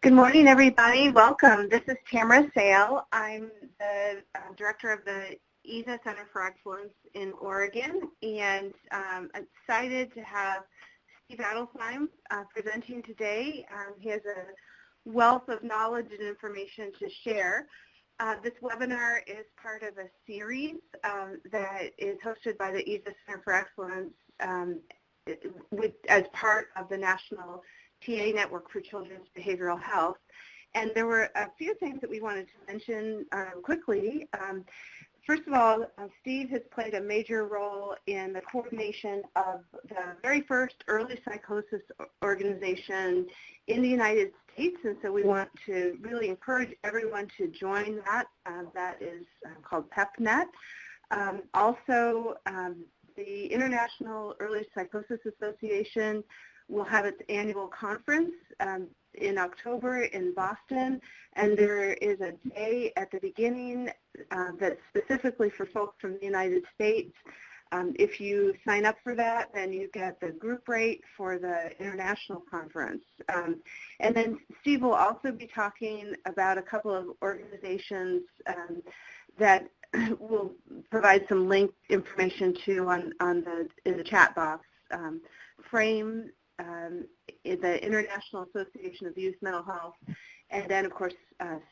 Good morning, everybody. Welcome. This is Tamara Sale. I'm the director of the ESA Center for Excellence in Oregon, and I'm excited to have Steve Adelsheim presenting today. He has a wealth of knowledge and information to share. This webinar is part of a series that is hosted by the ESA Center for Excellence as part of the National TA Network for Children's Behavioral Health. And there were a few things that we wanted to mention quickly. First of all, Steve has played a major role in the coordination of the very first early psychosis organization in the United States, and so we want to really encourage everyone to join that. That is called PEPNet. Also, the International Early Psychosis Association will have its annual conference in October in Boston, and there is a day at the beginning that's specifically for folks from the United States. If you sign up for that, then you get the group rate for the international conference. And then Steve will also be talking about a couple of organizations that will provide some link information to in the chat box. FRAYME, the International Association of Youth Mental Health, and then, of course,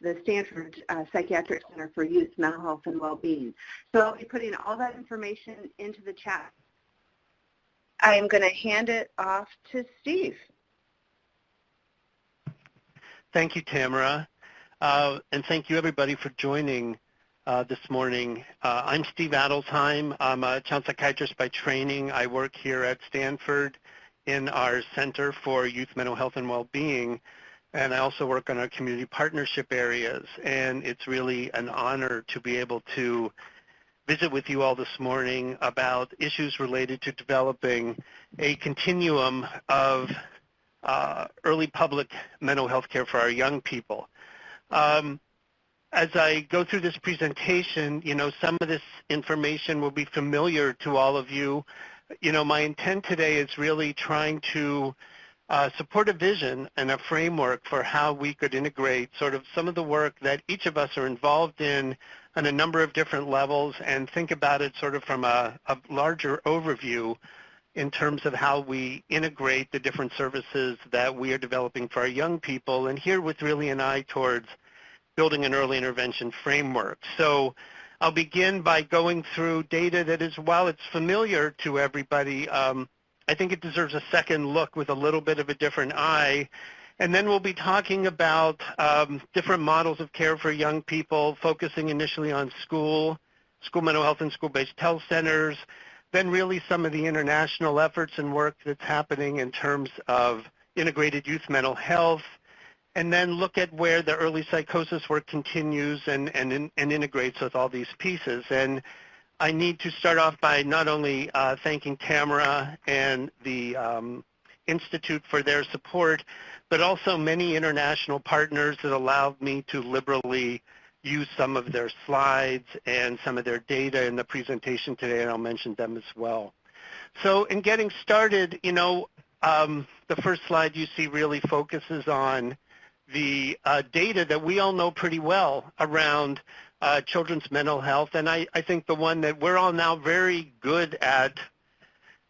the Stanford Psychiatric Center for Youth Mental Health and Well-Being. So I'll be putting all that information into the chat. I am going to hand it off to Steve. Thank you, Tamara, and thank you, everybody, for joining this morning. I'm Steve Adelsheim. I'm a child psychiatrist by training. I work here at Stanford in our Center for Youth Mental Health and Well-Being, and I also work on our community partnership areas. And it's really an honor to be able to visit with you all this morning about issues related to developing a continuum of early public mental health care for our young people. As I go through this presentation, some of this information will be familiar to all of you. My intent today is really trying to support a vision and a framework for how we could integrate sort of some of the work that each of us are involved in on a number of different levels, and think about it sort of from a larger overview in terms of how we integrate the different services that we are developing for our young people, and here with really an eye towards building an early intervention framework. So I'll begin by going through data that is, while it's familiar to everybody, I think it deserves a second look with a little bit of a different eye. And then we'll be talking about different models of care for young people, focusing initially on school mental health and school-based health centers, then really some of the international efforts and work that's happening in terms of integrated youth mental health, and then look at where the early psychosis work continues and integrates with all these pieces. And I need to start off by not only thanking Tamara and the Institute for their support, but also many international partners that allowed me to liberally use some of their slides and some of their data in the presentation today, and I'll mention them as well. So in getting started, the first slide you see really focuses on the data that we all know pretty well around children's mental health, and I think the one that we're all now very good at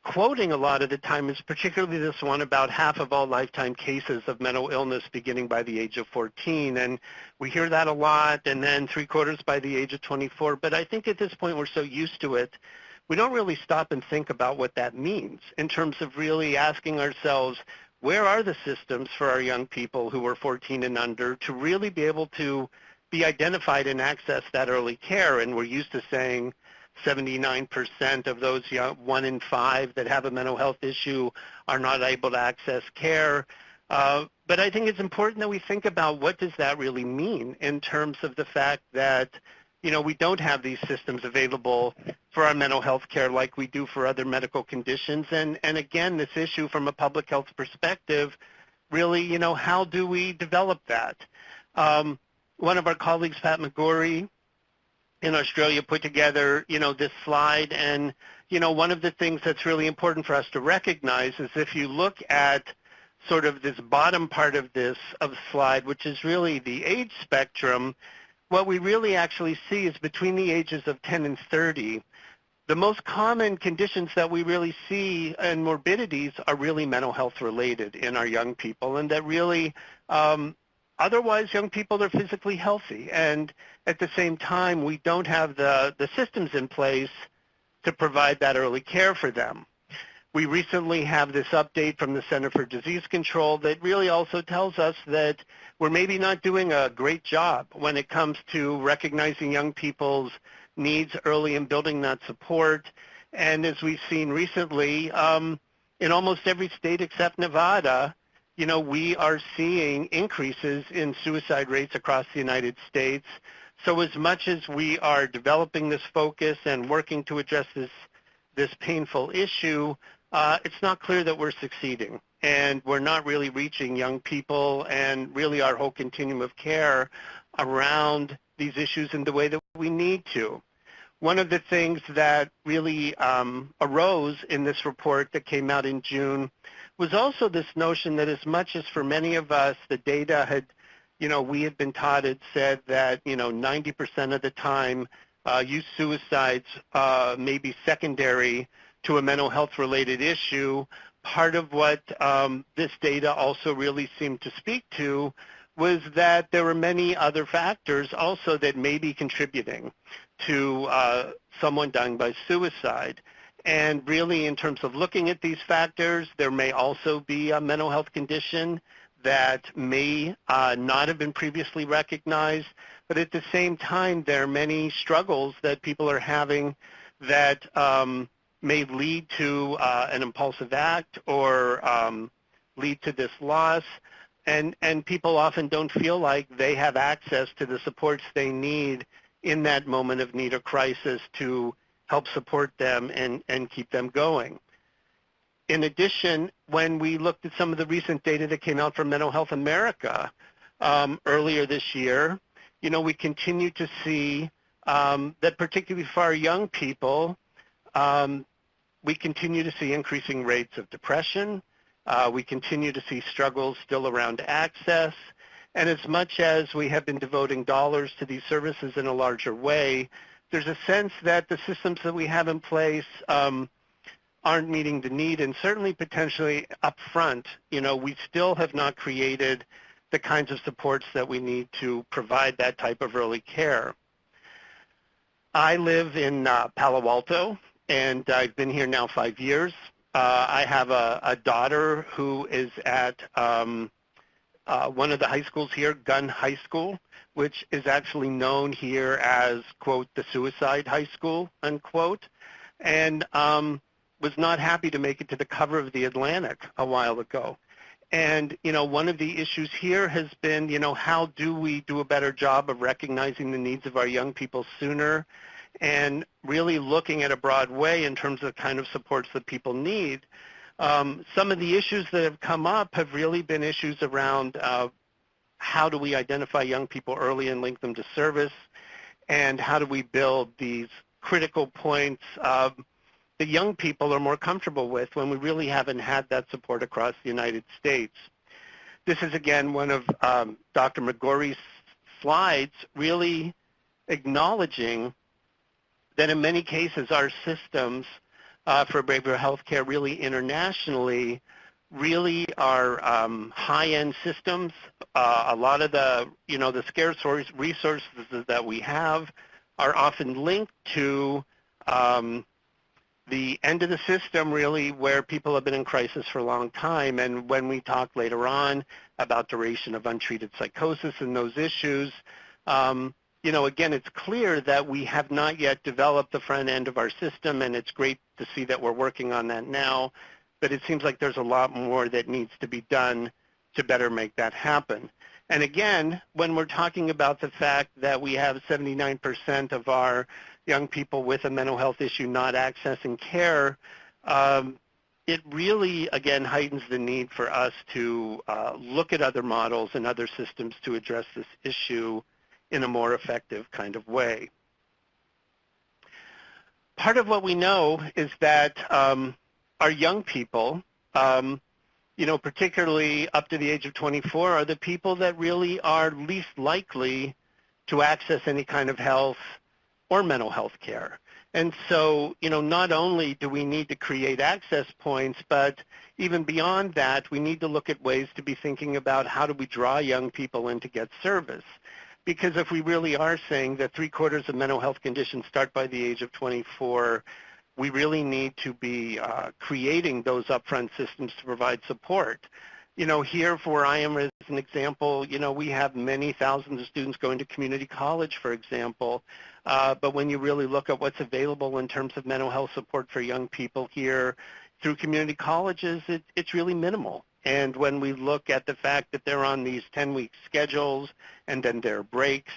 quoting a lot of the time is particularly this one about half of all lifetime cases of mental illness beginning by the age of 14, and we hear that a lot, and then 3/4 by the age of 24, but I think at this point we're so used to it, we don't really stop and think about what that means in terms of really asking ourselves, where are the systems for our young people who are 14 and under to really be able to be identified and access that early care? And we're used to saying 79% of those 1 in 5 that have a mental health issue are not able to access care. But I think it's important that we think about what does that really mean in terms of the fact that we don't have these systems available for our mental health care like we do for other medical conditions. And again, this issue from a public health perspective, really, how do we develop that? One of our colleagues, Pat McGorry, in Australia put together, this slide, and, one of the things that's really important for us to recognize is if you look at sort of this bottom part of this slide, which is really the age spectrum, what we really actually see is between the ages of 10 and 30, the most common conditions that we really see and morbidities are really mental health related in our young people, and that really otherwise young people are physically healthy. And at the same time, we don't have the systems in place to provide that early care for them. We recently have this update from the Center for Disease Control that really also tells us that we're maybe not doing a great job when it comes to recognizing young people's needs early and building that support. And as we've seen recently, in almost every state except Nevada, we are seeing increases in suicide rates across the United States. So as much as we are developing this focus and working to address this painful issue, it's not clear that we're succeeding. And we're not really reaching young people and really our whole continuum of care around these issues in the way that we need to. One of the things that really arose in this report that came out in June was also this notion that as much as for many of us the data had, we had been taught, it said that, 90% of the time youth suicides may be secondary to a mental health related issue. Part of what this data also really seemed to speak to was that there were many other factors also that may be contributing to someone dying by suicide. And really, in terms of looking at these factors, there may also be a mental health condition that may not have been previously recognized. But at the same time, there are many struggles that people are having that may lead to an impulsive act or lead to this loss. And people often don't feel like they have access to the supports they need in that moment of need or crisis to help support them and keep them going. In addition, when we looked at some of the recent data that came out from Mental Health America earlier this year, we continue to see that particularly for our young people, we continue to see increasing rates of depression. We continue to see struggles still around access. And as much as we have been devoting dollars to these services in a larger way, there's a sense that the systems that we have in place aren't meeting the need, and certainly potentially up front, we still have not created the kinds of supports that we need to provide that type of early care. I live in Palo Alto, and I've been here now 5 years. I have a daughter who is at one of the high schools here, Gunn High School, which is actually known here as, quote, the suicide high school, unquote, and was not happy to make it to the cover of the Atlantic a while ago. And, one of the issues here has been, how do we do a better job of recognizing the needs of our young people sooner and really looking at a broad way in terms of the kind of supports that people need. Some of the issues that have come up have really been issues around how do we identify young people early and link them to service, and how do we build these critical points that young people are more comfortable with when we really haven't had that support across the United States. This is, again, one of Dr. McGorry's slides really acknowledging that in many cases our systems for behavioral health care really internationally really are high-end systems. A lot of the, the scarce resources that we have are often linked to the end of the system really where people have been in crisis for a long time. And when we talk later on about duration of untreated psychosis and those issues, again, it's clear that we have not yet developed the front end of our system, and it's great to see that we're working on that now, but it seems like there's a lot more that needs to be done to better make that happen. And again, when we're talking about the fact that we have 79% of our young people with a mental health issue not accessing care, it really, again, heightens the need for us to look at other models and other systems to address this issue in a more effective kind of way. Part of what we know is that our young people particularly up to the age of 24, are the people that really are least likely to access any kind of health or mental health care. And so, not only do we need to create access points, but even beyond that, we need to look at ways to be thinking about how do we draw young people in to get service. Because if we really are saying that 3/4 of mental health conditions start by the age of 24, we really need to be creating those upfront systems to provide support. Here where I am as an example, we have many thousands of students going to community college, for example. But when you really look at what's available in terms of mental health support for young people here through community colleges, it's really minimal. And when we look at the fact that they're on these 10-week schedules and then there are breaks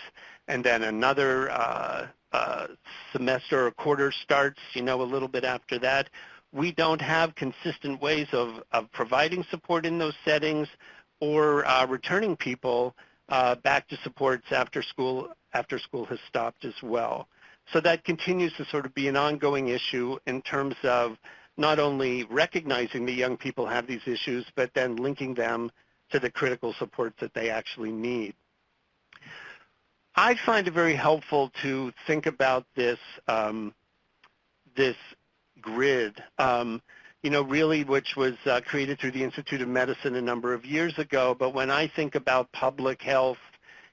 and then another semester or quarter starts, a little bit after that, we don't have consistent ways of providing support in those settings or returning people back to supports after school has stopped as well. So that continues to sort of be an ongoing issue in terms of not only recognizing that young people have these issues, but then linking them to the critical supports that they actually need. I find it very helpful to think about this grid, really which was created through the Institute of Medicine a number of years ago. But when I think about public health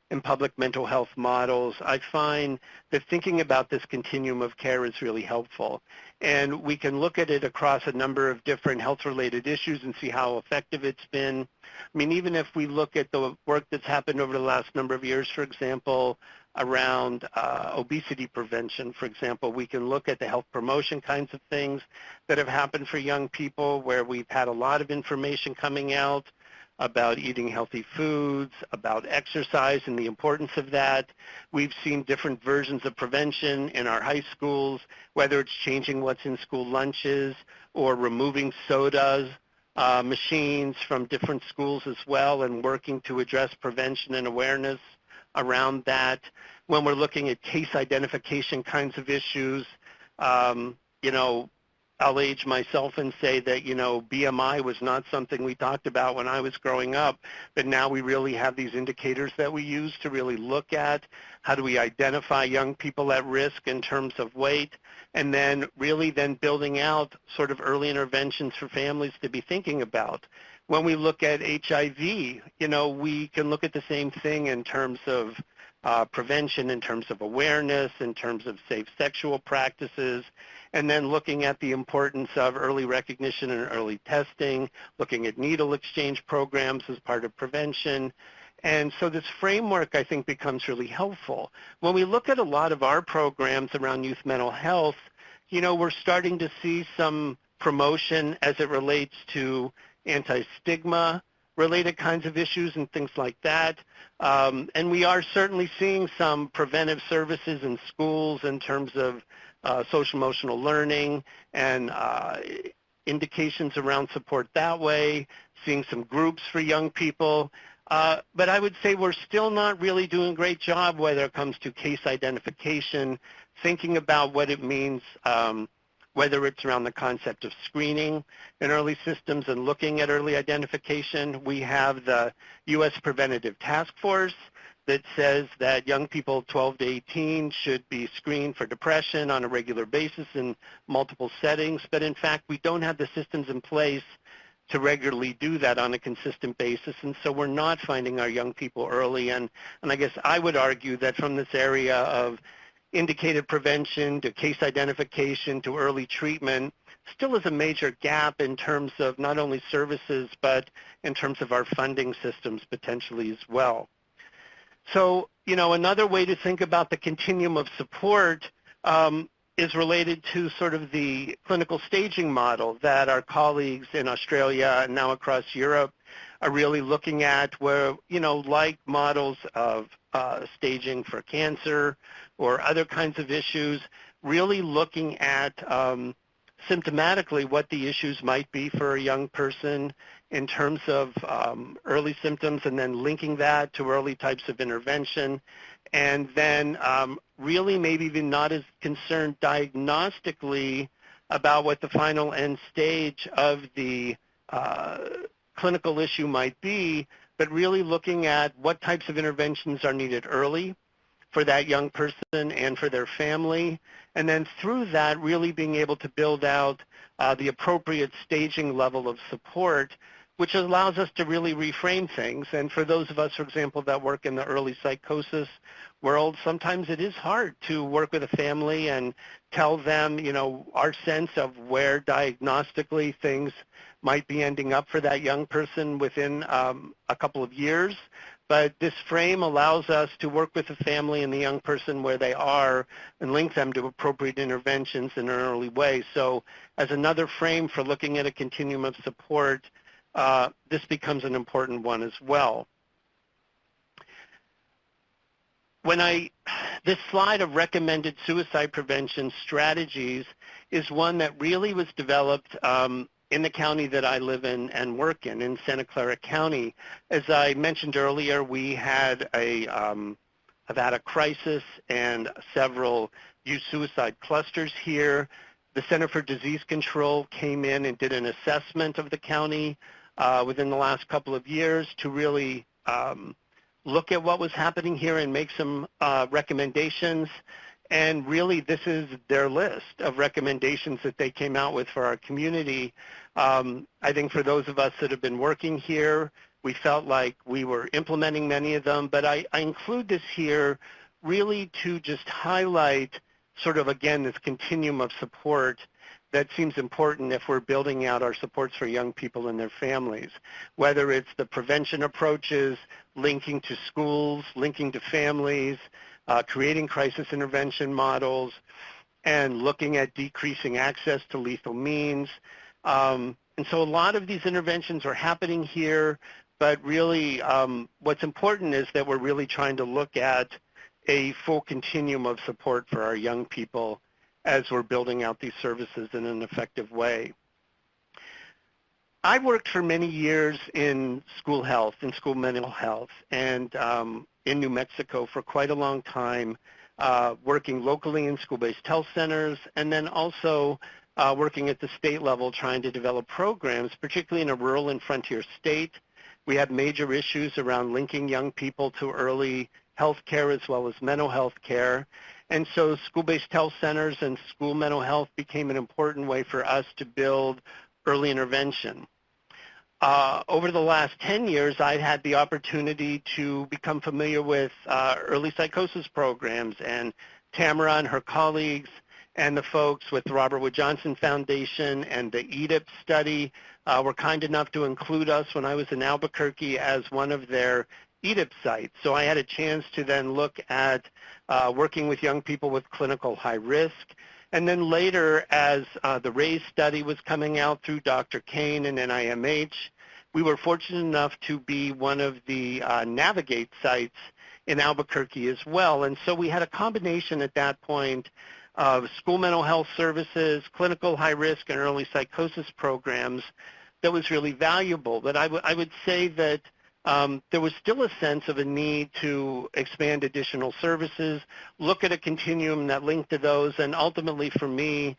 and public mental health models, I find that thinking about this continuum of care is really helpful. And we can look at it across a number of different health-related issues and see how effective it's been. I mean, even if we look at the work that's happened over the last number of years, for example, around obesity prevention, for example, we can look at the health promotion kinds of things that have happened for young people where we've had a lot of information coming out about eating healthy foods, about exercise and the importance of that. We've seen different versions of prevention in our high schools, whether it's changing what's in school lunches or removing sodas machines from different schools as well and working to address prevention and awareness around that. When we're looking at case identification kinds of issues, I'll age myself and say that, BMI was not something we talked about when I was growing up, but now we really have these indicators that we use to really look at how do we identify young people at risk in terms of weight, and then really then building out sort of early interventions for families to be thinking about. When we look at HIV, we can look at the same thing in terms of prevention, in terms of awareness, in terms of safe sexual practices, and then looking at the importance of early recognition and early testing, looking at needle exchange programs as part of prevention. And so this framework, I think, becomes really helpful. When we look at a lot of our programs around youth mental health, we're starting to see some promotion as it relates to anti-stigma related kinds of issues and things like that. And we are certainly seeing some preventive services in schools in terms of social emotional learning and indications around support that way, seeing some groups for young people. But I would say we're still not really doing a great job whether it comes to case identification, thinking about what it means, whether it's around the concept of screening in early systems and looking at early identification. We have the U.S. Preventative Task Force that says that young people 12 to 18 should be screened for depression on a regular basis in multiple settings. But in fact, we don't have the systems in place to regularly do that on a consistent basis. And so we're not finding our young people early. And I guess I would argue that from this area of indicated prevention to case identification to early treatment still is a major gap in terms of not only services, but in terms of our funding systems potentially as well. So, another way to think about the continuum of support is related to sort of the clinical staging model that our colleagues in Australia and now across Europe are really looking at, where, like models of staging for cancer or other kinds of issues, really looking at symptomatically what the issues might be for a young person in terms of early symptoms, and then linking that to early types of intervention, and then really maybe even not as concerned diagnostically about what the final end stage of the clinical issue might be, but really looking at what types of interventions are needed early for that young person and for their family, and then through that really being able to build out the appropriate staging level of support, which allows us to really reframe things. And for those of us, for example, that work in the early psychosis world, sometimes it is hard to work with a family and tell them, our sense of where diagnostically things might be ending up for that young person within a couple of years. But this frame allows us to work with the family and the young person where they are and link them to appropriate interventions in an early way. So as another frame for looking at a continuum of support, this becomes an important one as well. This slide of recommended suicide prevention strategies is one that really was developed in the county that I live in and work in Santa Clara County. As I mentioned earlier, we had have had a crisis and several youth suicide clusters here. The Center for Disease Control came in and did an assessment of the county within the last couple of years to really look at what was happening here and make some recommendations. And really, this is their list of recommendations that they came out with for our community. I think for those of us that have been working here, we felt like we were implementing many of them, but I include this here really to just highlight sort of, again, this continuum of support that seems important if we're building out our supports for young people and their families, whether it's the prevention approaches, linking to schools, linking to families, creating crisis intervention models, and looking at decreasing access to lethal means. And so a lot of these interventions are happening here, but really what's important is that we're really trying to look at a full continuum of support for our young people as we're building out these services in an effective way. I worked for many years in school health, in school mental health, and in New Mexico for quite a long time, working locally in school-based health centers, and then also working at the state level trying to develop programs, particularly in a rural and frontier state. We had major issues around linking young people to early health care as well as mental health care. And so school-based health centers and school mental health became an important way for us to build early intervention. Over the last 10 years, I've had the opportunity to become familiar with early psychosis programs, and Tamara and her colleagues and the folks with the Robert Wood Johnson Foundation and the EDIP study were kind enough to include us when I was in Albuquerque as one of their EDIP sites. So I had a chance to then look at working with young people with clinical high risk. And then later, as the RAISE study was coming out through Dr. Kane and NIMH, we were fortunate enough to be one of the Navigate sites in Albuquerque as well. And so we had a combination at that point of school mental health services, clinical high risk, and early psychosis programs that was really valuable. But I would say that there was still a sense of a need to expand additional services, look at a continuum that linked to those, and ultimately for me,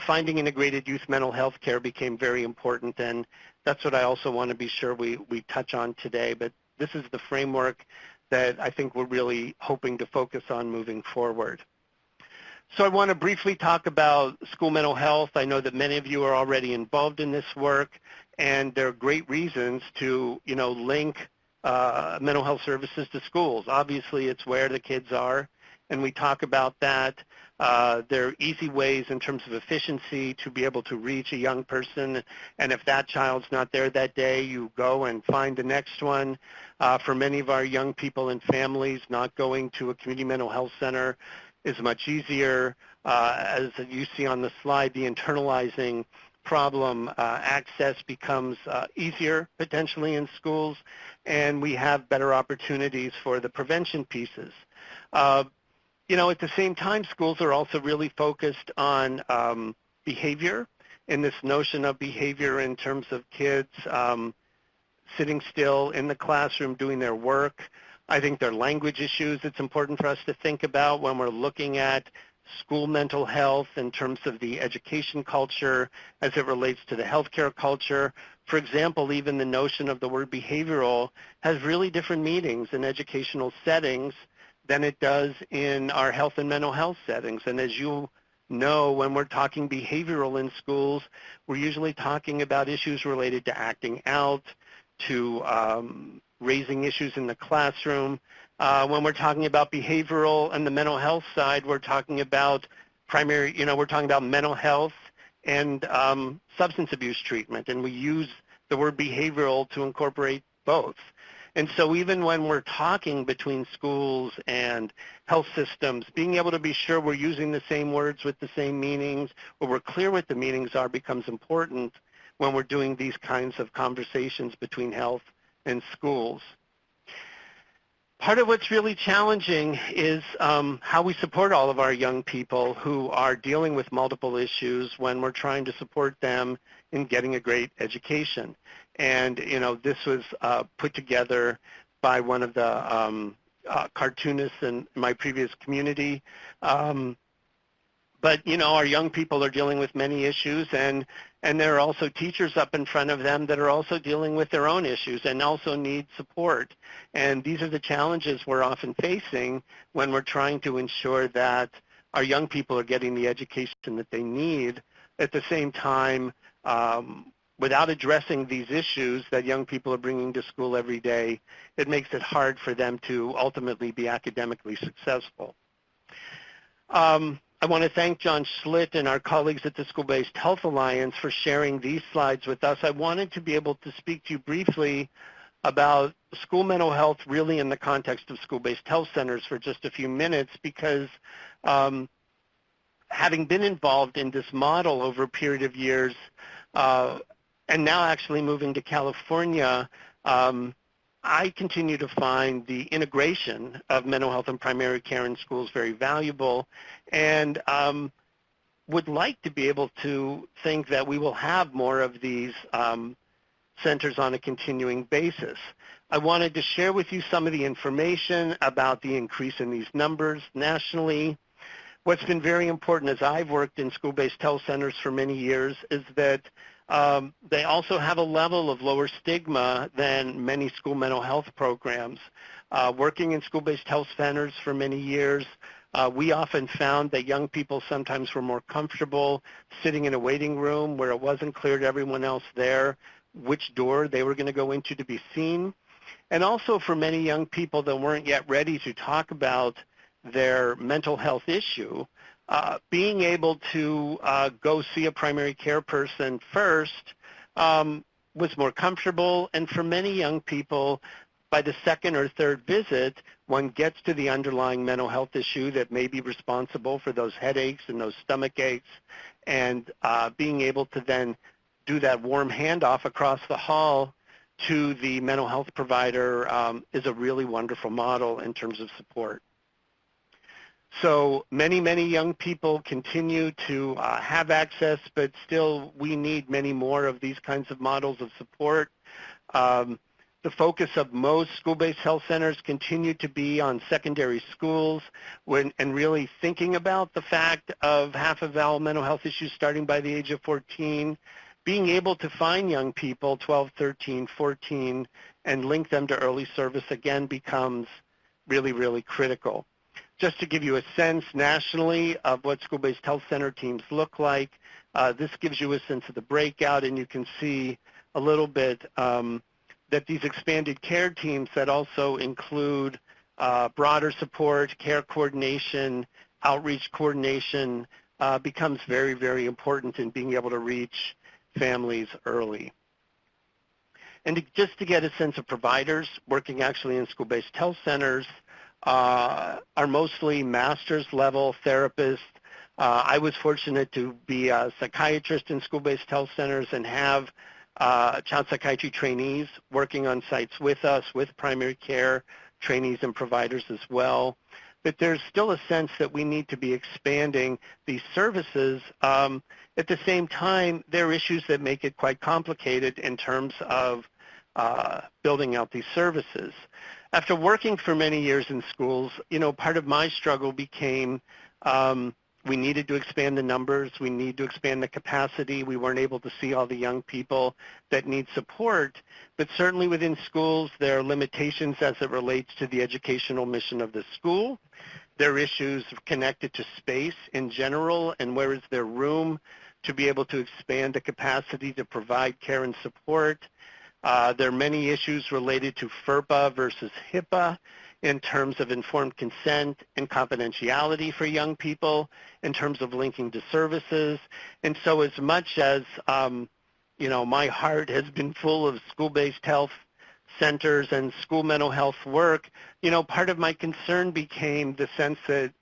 finding integrated youth mental health care became very important, and that's what I also want to be sure we touch on today. But this is the framework that I think we're really hoping to focus on moving forward. So I want to briefly talk about school mental health. I know that many of you are already involved in this work, and there are great reasons to, link mental health services to schools. Obviously, it's where the kids are, and we talk about that. There are easy ways in terms of efficiency to be able to reach a young person, and if that child's not there that day, you go and find the next one. For many of our young people and families, not going to a community mental health center is much easier. As you see on the slide, the internalizing problem access becomes easier potentially in schools, and we have better opportunities for the prevention pieces. At the same time, schools are also really focused on behavior, and this notion of behavior in terms of kids sitting still in the classroom doing their work. I think there are language issues it's important for us to think about when we're looking at school mental health in terms of the education culture as it relates to the healthcare culture. For example, even the notion of the word behavioral has really different meanings in educational settings than it does in our health and mental health settings. And as you know, when we're talking behavioral in schools, we're usually talking about issues related to acting out, to raising issues in the classroom. When we're talking about behavioral and the mental health side, we're talking about we're talking about mental health and substance abuse treatment, and we use the word behavioral to incorporate both. And so even when we're talking between schools and health systems, being able to be sure we're using the same words with the same meanings, or we're clear what the meanings are, becomes important when we're doing these kinds of conversations between health and schools. Part of what's really challenging is how we support all of our young people who are dealing with multiple issues when we're trying to support them in getting a great education. And, this was put together by one of the cartoonists in my previous community. But, our young people are dealing with many issues, and there are also teachers up in front of them that are also dealing with their own issues and also need support. And these are the challenges we're often facing when we're trying to ensure that our young people are getting the education that they need. At the same time, without addressing these issues that young people are bringing to school every day, it makes it hard for them to ultimately be academically successful. I want to thank John Schlitt and our colleagues at the School-Based Health Alliance for sharing these slides with us. I wanted to be able to speak to you briefly about school mental health really in the context of school-based health centers for just a few minutes, because having been involved in this model over a period of years, and now actually moving to California, I continue to find the integration of mental health and primary care in schools very valuable, and would like to be able to think that we will have more of these centers on a continuing basis. I wanted to share with you some of the information about the increase in these numbers nationally. What's been very important as I've worked in school-based health centers for many years is that they also have a level of lower stigma than many school mental health programs. Working in school-based health centers for many years, we often found that young people sometimes were more comfortable sitting in a waiting room where it wasn't clear to everyone else there which door they were going to go into to be seen. And also for many young people that weren't yet ready to talk about their mental health issue, being able to go see a primary care person first was more comfortable, and for many young people, by the second or third visit, one gets to the underlying mental health issue that may be responsible for those headaches and those stomach aches, and being able to then do that warm handoff across the hall to the mental health provider is a really wonderful model in terms of support. So many, many young people continue to have access, but still we need many more of these kinds of models of support. The focus of most school-based health centers continue to be on secondary schools and really thinking about the fact of half of all mental health issues starting by the age of 14, being able to find young people, 12, 13, 14, and link them to early service again becomes really, really critical. Just to give you a sense nationally of what school-based health center teams look like, this gives you a sense of the breakout, and you can see a little bit that these expanded care teams that also include broader support, care coordination, outreach coordination becomes very, very important in being able to reach families early. And just to get a sense of providers working actually in school-based health centers, are mostly master's level therapists. I was fortunate to be a psychiatrist in school-based health centers and have child psychiatry trainees working on sites with us, with primary care trainees and providers as well. But there's still a sense that we need to be expanding these services. At the same time, there are issues that make it quite complicated in terms of building out these services. After working for many years in schools, part of my struggle became we needed to expand the numbers. We need to expand the capacity. We weren't able to see all the young people that need support. But certainly within schools, there are limitations as it relates to the educational mission of the school. There are issues connected to space in general, and where is there room to be able to expand the capacity to provide care and support. There are many issues related to FERPA versus HIPAA in terms of informed consent and confidentiality for young people, in terms of linking to services. And so as much as, my heart has been full of school-based health centers and school mental health work, part of my concern became the sense that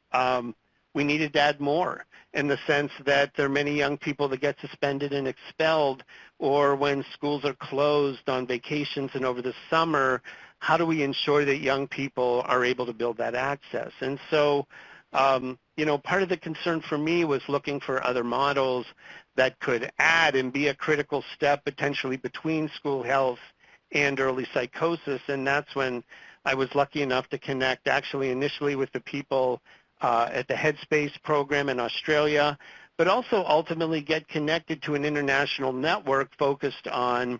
we needed to add more, in the sense that there are many young people that get suspended and expelled, or when schools are closed on vacations and over the summer, how do we ensure that young people are able to build that access? And so, part of the concern for me was looking for other models that could add and be a critical step potentially between school health and early psychosis, and that's when I was lucky enough to connect actually initially with the people at the Headspace program in Australia, but also ultimately get connected to an international network focused on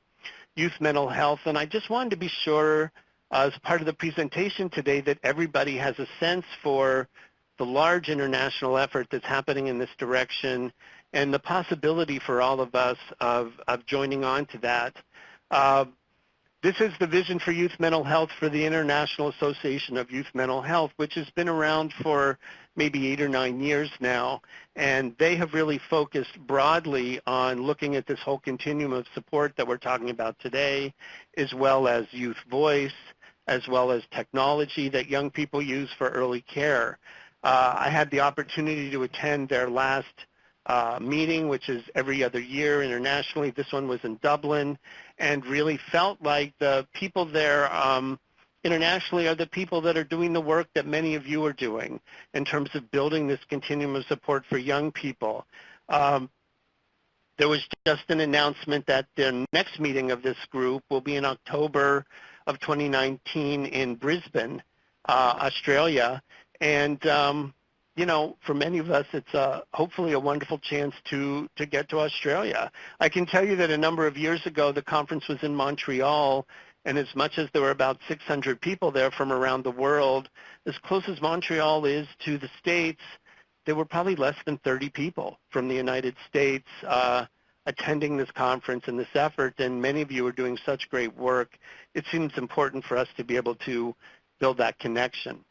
youth mental health. And I just wanted to be sure, as part of the presentation today, that everybody has a sense for the large international effort that's happening in this direction and the possibility for all of us of joining on to that. This is the vision for youth mental health for the International Association of Youth Mental Health, which has been around for maybe 8 or 9 years now. And they have really focused broadly on looking at this whole continuum of support that we're talking about today, as well as youth voice, as well as technology that young people use for early care. I had the opportunity to attend their last meeting, which is every other year internationally. This one was in Dublin, and really felt like the people there internationally are the people that are doing the work that many of you are doing in terms of building this continuum of support for young people. There was just an announcement that the next meeting of this group will be in October of 2019 in Brisbane, Australia, and for many of us, it's hopefully a wonderful chance to get to Australia. I can tell you that a number of years ago, the conference was in Montreal, and as much as there were about 600 people there from around the world, as close as Montreal is to the States, there were probably less than 30 people from the United States attending this conference and this effort, and many of you are doing such great work. It seems important for us to be able to build that connection.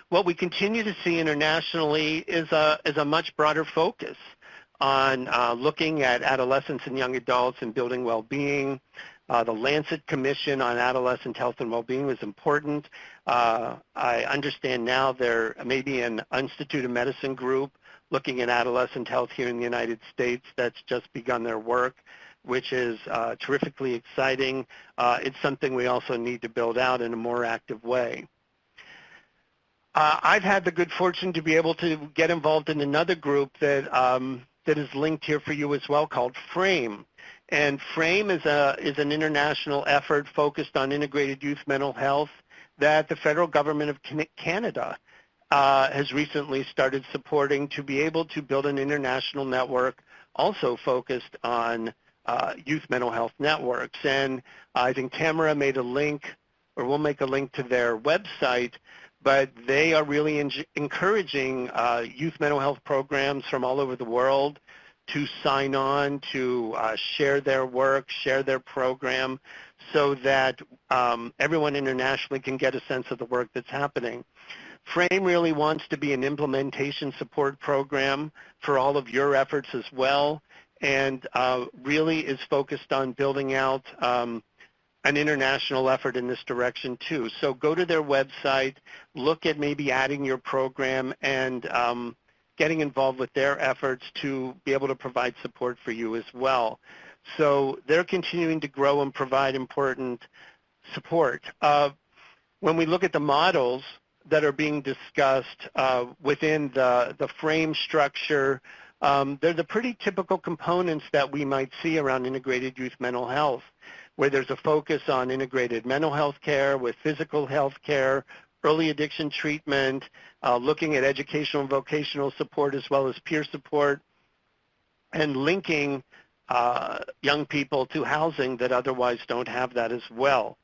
What we continue to see internationally is a much broader focus on looking at adolescents and young adults and building well-being. The Lancet Commission on Adolescent Health and Wellbeing was important. I understand now there may be an Institute of Medicine group looking at adolescent health here in the United States that's just begun their work, which is terrifically exciting. It's something we also need to build out in a more active way. I've had the good fortune to be able to get involved in another group that that is linked here for you as well, called FRAYME. And FRAYME is an international effort focused on integrated youth mental health that the federal government of Canada has recently started supporting to be able to build an international network also focused on youth mental health networks. And I think Tamara made a link, or we'll make a link to their website, but they are really encouraging youth mental health programs from all over the world to sign on, to share their work, share their program, so that everyone internationally can get a sense of the work that's happening. FRAYME really wants to be an implementation support program for all of your efforts as well, and really is focused on building out an international effort in this direction too. So go to their website, look at maybe adding your program, and getting involved with their efforts to be able to provide support for you as well. So they're continuing to grow and provide important support. When we look at the models that are being discussed within the FRAYME structure, they're the pretty typical components that we might see around integrated youth mental health, where there's a focus on integrated mental health care with physical health care, early addiction treatment, looking at educational and vocational support as well as peer support, and linking young people to housing that otherwise don't have that as well.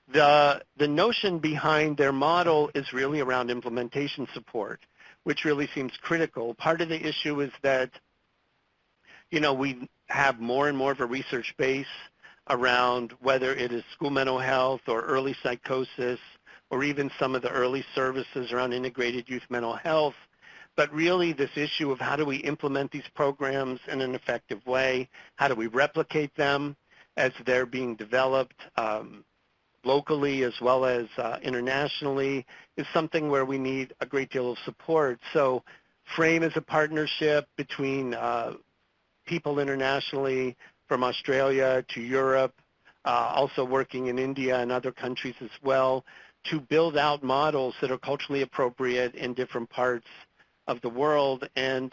The notion behind their model is really around implementation support, which really seems critical. Part of the issue is that, we have more and more of a research base around whether it is school mental health or early psychosis or even some of the early services around integrated youth mental health. But really this issue of how do we implement these programs in an effective way, how do we replicate them as they're being developed locally as well as internationally, is something where we need a great deal of support. So FRAYME is a partnership between people internationally from Australia to Europe, also working in India and other countries as well, to build out models that are culturally appropriate in different parts of the world, and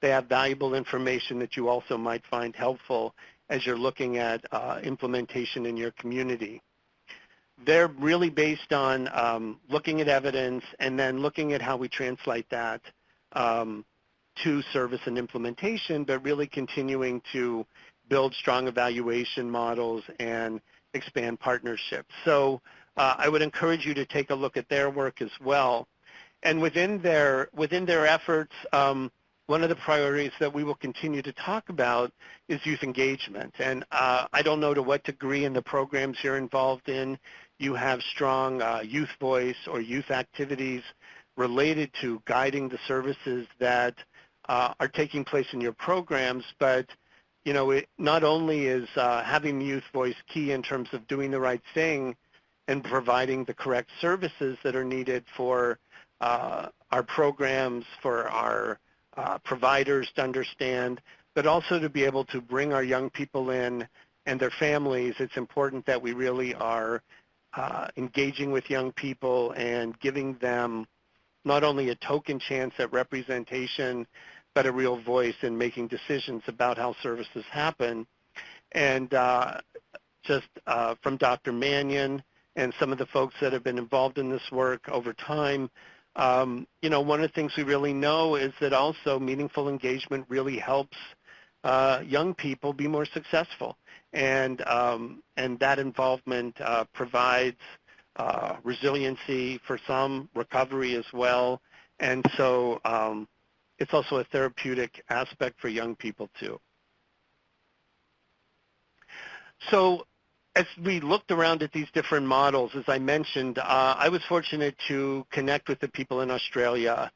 they have valuable information that you also might find helpful as you're looking at implementation in your community. They're really based on looking at evidence and then looking at how we translate that to service and implementation, but really continuing to build strong evaluation models and expand partnerships. So I would encourage you to take a look at their work as well. And within their efforts, one of the priorities that we will continue to talk about is youth engagement. And I don't know to what degree in the programs you're involved in you have strong youth voice or youth activities related to guiding the services that are taking place in your programs, but it not only is having the youth voice key in terms of doing the right thing and providing the correct services that are needed for our programs, for our providers to understand, but also to be able to bring our young people in and their families. It's important that we really are engaging with young people and giving them not only a token chance at representation, but a real voice in making decisions about how services happen. And just from Dr. Mannion and some of the folks that have been involved in this work over time, one of the things we really know is that also meaningful engagement really helps young people be more successful. And that involvement provides resiliency for some, recovery as well. And so it's also a therapeutic aspect for young people too. So as we looked around at these different models, as I mentioned, I was fortunate to connect with the people in Australia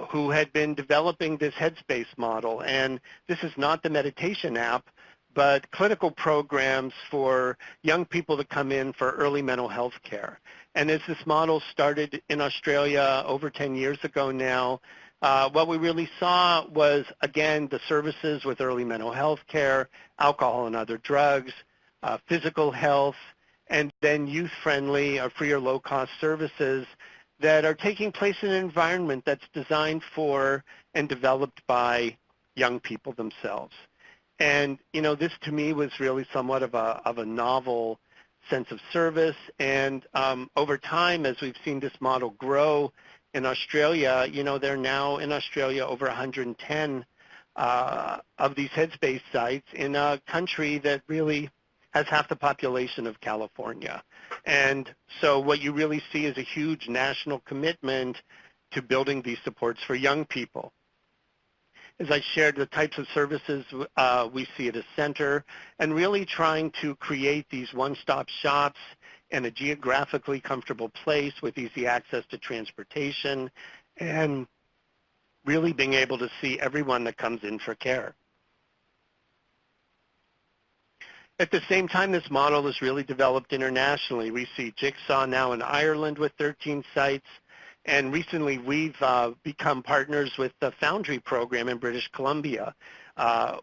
who had been developing this Headspace model. And this is not the meditation app, but clinical programs for young people to come in for early mental health care. And as this model started in Australia over 10 years ago now, what we really saw was, again, the services with early mental health care, alcohol and other drugs, physical health, and then youth-friendly or free or low-cost services that are taking place in an environment that's designed for and developed by young people themselves. And, this to me was really somewhat of a novel sense of service. And over time, as we've seen this model grow in Australia, there are now in Australia over 110 of these Headspace sites in a country that really has half the population of California. And so what you really see is a huge national commitment to building these supports for young people. As I shared, the types of services we see at a center, and really trying to create these one-stop shops in a geographically comfortable place with easy access to transportation, and really being able to see everyone that comes in for care. At the same time, this model is really developed internationally. We see Jigsaw now in Ireland with 13 sites, and recently we've become partners with the FOUNDRY program in British Columbia,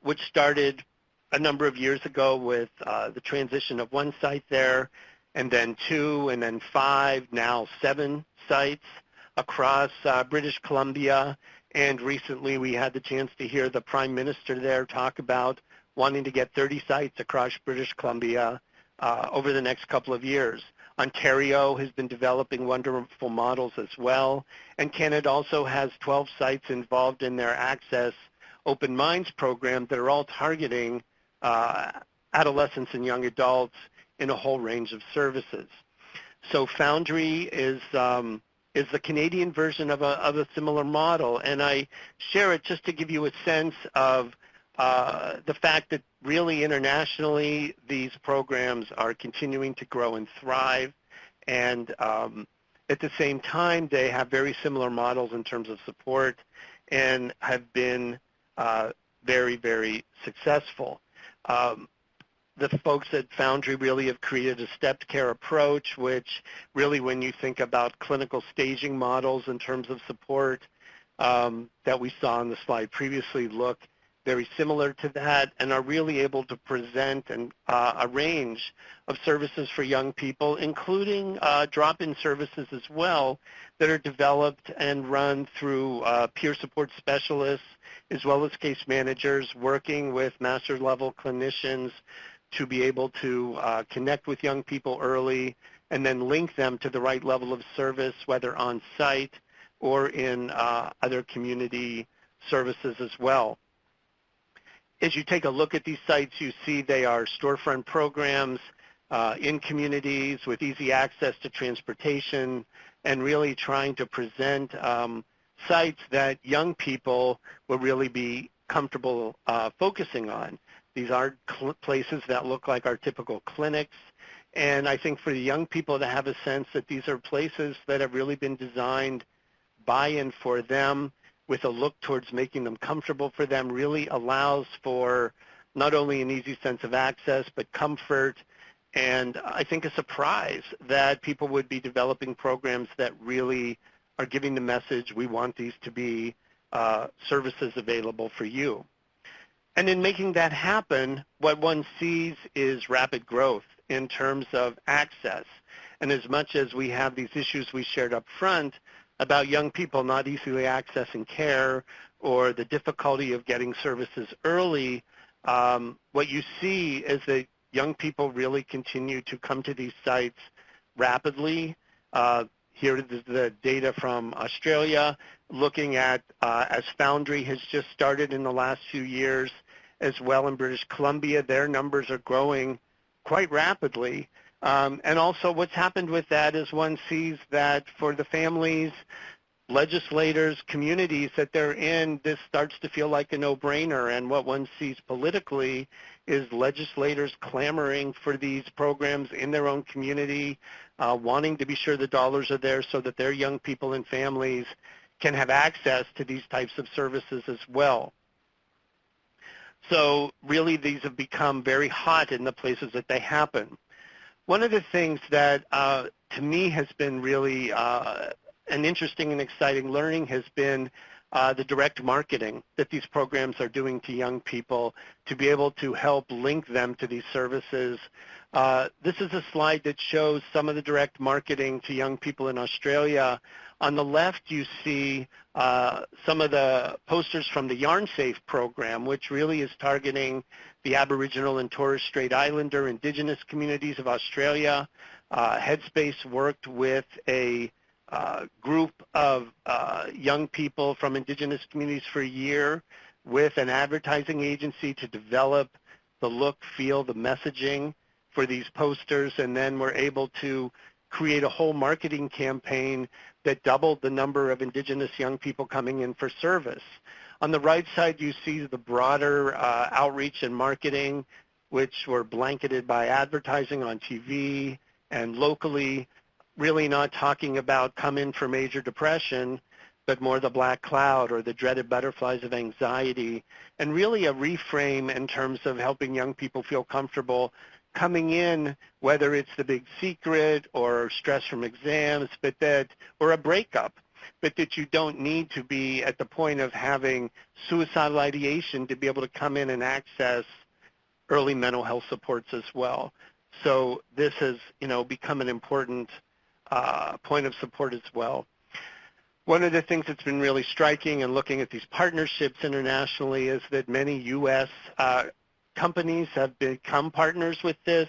which started a number of years ago with the transition of one site there, and then 2, and then 5, now 7 sites across British Columbia. And recently we had the chance to hear the Prime Minister there talk about wanting to get 30 sites across British Columbia over the next couple of years. Ontario has been developing wonderful models as well. And Canada also has 12 sites involved in their Access Open Minds program that are all targeting adolescents and young adults in a whole range of services. So FOUNDRY is the Canadian version of a similar model, and I share it just to give you a sense of the fact that really internationally these programs are continuing to grow and thrive, and at the same time they have very similar models in terms of support and have been very, very successful. The folks at FOUNDRY really have created a stepped care approach, which really, when you think about clinical staging models in terms of support that we saw on the slide previously, look very similar to that and are really able to present a range of services for young people, including drop-in services as well that are developed and run through peer support specialists as well as case managers working with master-level clinicians to be able to connect with young people early and then link them to the right level of service, whether on-site or in other community services as well. As you take a look at these sites, you see they are storefront programs in communities with easy access to transportation and really trying to present sites that young people will really be comfortable focusing on. These are places that look like our typical clinics, and I think for the young people to have a sense that these are places that have really been designed by and for them with a look towards making them comfortable for them really allows for not only an easy sense of access but comfort, and I think a surprise that people would be developing programs that really are giving the message, we want these to be services available for you. And in making that happen, what one sees is rapid growth in terms of access. And as much as we have these issues we shared up front about young people not easily accessing care or the difficulty of getting services early, what you see is that young people really continue to come to these sites rapidly. Here is the data from Australia, looking at, as FOUNDRY has just started in the last few years, as well in British Columbia, their numbers are growing quite rapidly. And also what's happened with that is one sees that for the families, legislators, communities that they're in, this starts to feel like a no-brainer. And what one sees politically is legislators clamoring for these programs in their own community, wanting to be sure the dollars are there so that their young people and families can have access to these types of services as well. So really these have become very hot in the places that they happen. One of the things that to me has been really an interesting and exciting learning has been the direct marketing that these programs are doing to young people to be able to help link them to these services. This is a slide that shows some of the direct marketing to young people in Australia. On the left, you see some of the posters from the Yarn Safe program, which really is targeting the Aboriginal and Torres Strait Islander Indigenous communities of Australia. Headspace worked with a group of young people from Indigenous communities for a year with an advertising agency to develop the look, feel, the messaging for these posters, and then we're able to create a whole marketing campaign that doubled the number of Indigenous young people coming in for service. On the right side, you see the broader outreach and marketing, which were blanketed by advertising on TV and locally, really not talking about come in for major depression, but more the black cloud or the dreaded butterflies of anxiety, and really a reframe in terms of helping young people feel comfortable coming in, whether it's the big secret or stress from exams, but that, or a breakup, but that you don't need to be at the point of having suicidal ideation to be able to come in and access early mental health supports as well. So this has, become an important point of support as well. One of the things that's been really striking in looking at these partnerships internationally is that many U.S. companies have become partners with this.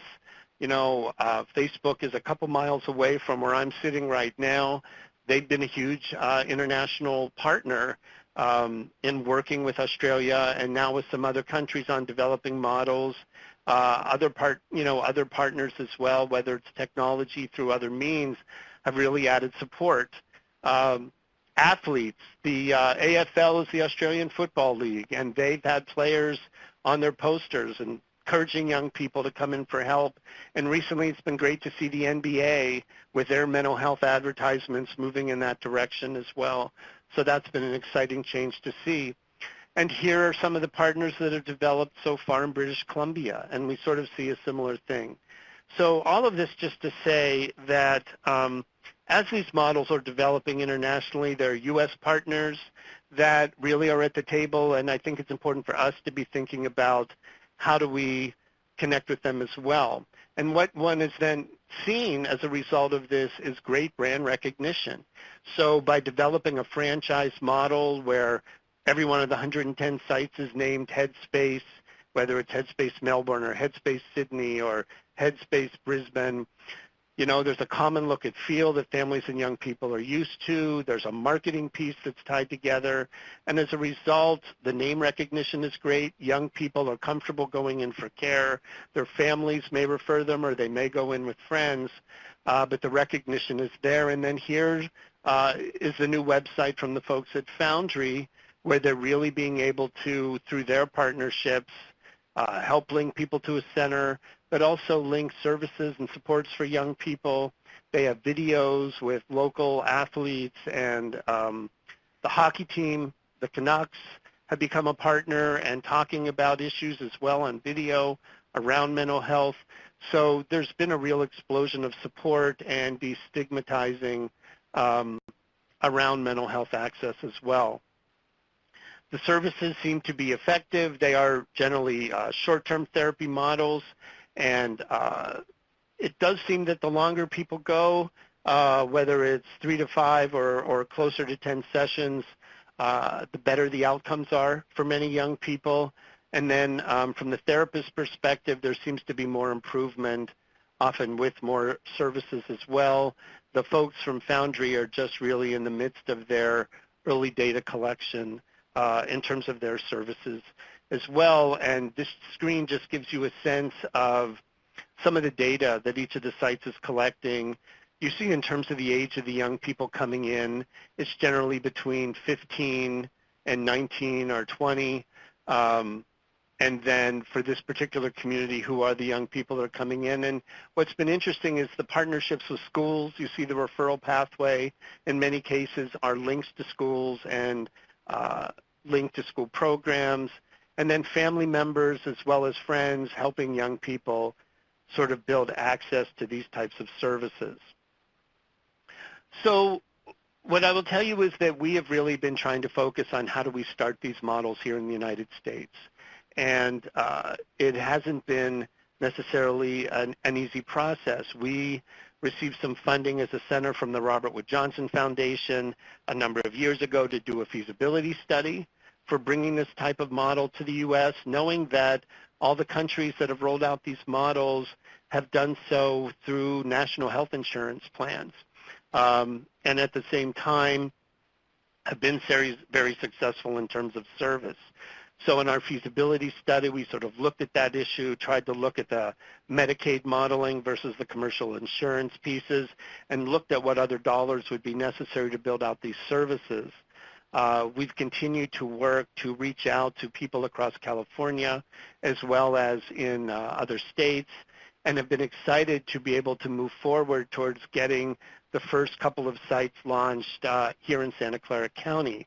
Facebook is a couple miles away from where I'm sitting right now. They've been a huge international partner in working with Australia and now with some other countries on developing models. Other partners as well, whether it's technology through other means, have really added support. Athletes, the AFL is the Australian Football League, and they've had players on their posters and encouraging young people to come in for help. And recently it's been great to see the NBA with their mental health advertisements moving in that direction as well. So that's been an exciting change to see. And here are some of the partners that have developed so far in British Columbia, and we sort of see a similar thing. So all of this just to say that as these models are developing internationally, there are U.S. partners that really are at the table, and I think it's important for us to be thinking about how do we connect with them as well. And what one is then seen as a result of this is great brand recognition. So by developing a franchise model where every one of the 110 sites is named Headspace, whether it's Headspace Melbourne or Headspace Sydney or Headspace Brisbane, there's a common look and feel that families and young people are used to. There's a marketing piece that's tied together. And as a result, the name recognition is great. Young people are comfortable going in for care. Their families may refer them or they may go in with friends, but the recognition is there. And then here is the new website from the folks at FOUNDRY, where they're really being able to, through their partnerships, help link people to a center, but also link services and supports for young people. They have videos with local athletes, and the hockey team, the Canucks, have become a partner and talking about issues as well on video around mental health. So there's been a real explosion of support and destigmatizing around mental health access as well. The services seem to be effective. They are generally short-term therapy models, and it does seem that the longer people go, whether it's 3 to 5 or closer to 10 sessions, the better the outcomes are for many young people. And then from the therapist perspective, there seems to be more improvement, often with more services as well. The folks from FOUNDRY are just really in the midst of their early data collection in terms of their services as well. And this screen just gives you a sense of some of the data that each of the sites is collecting. You see in terms of the age of the young people coming in, it's generally between 15 and 19 or 20. And then for this particular community, who are the young people that are coming in? And what's been interesting is the partnerships with schools. You see the referral pathway in many cases are links to schools and linked to school programs, and then family members as well as friends helping young people sort of build access to these types of services. So what I will tell you is that we have really been trying to focus on how do we start these models here in the United States. And it hasn't been necessarily an easy process. We received some funding as a center from the Robert Wood Johnson Foundation a number of years ago to do a feasibility study for bringing this type of model to the U.S., knowing that all the countries that have rolled out these models have done so through national health insurance plans. And at the same time, have been very, very successful in terms of service. So in our feasibility study, we sort of looked at that issue, tried to look at the Medicaid modeling versus the commercial insurance pieces, and looked at what other dollars would be necessary to build out these services. We've continued to work to reach out to people across California as well as in other states, and have been excited to be able to move forward towards getting the first couple of sites launched here in Santa Clara County.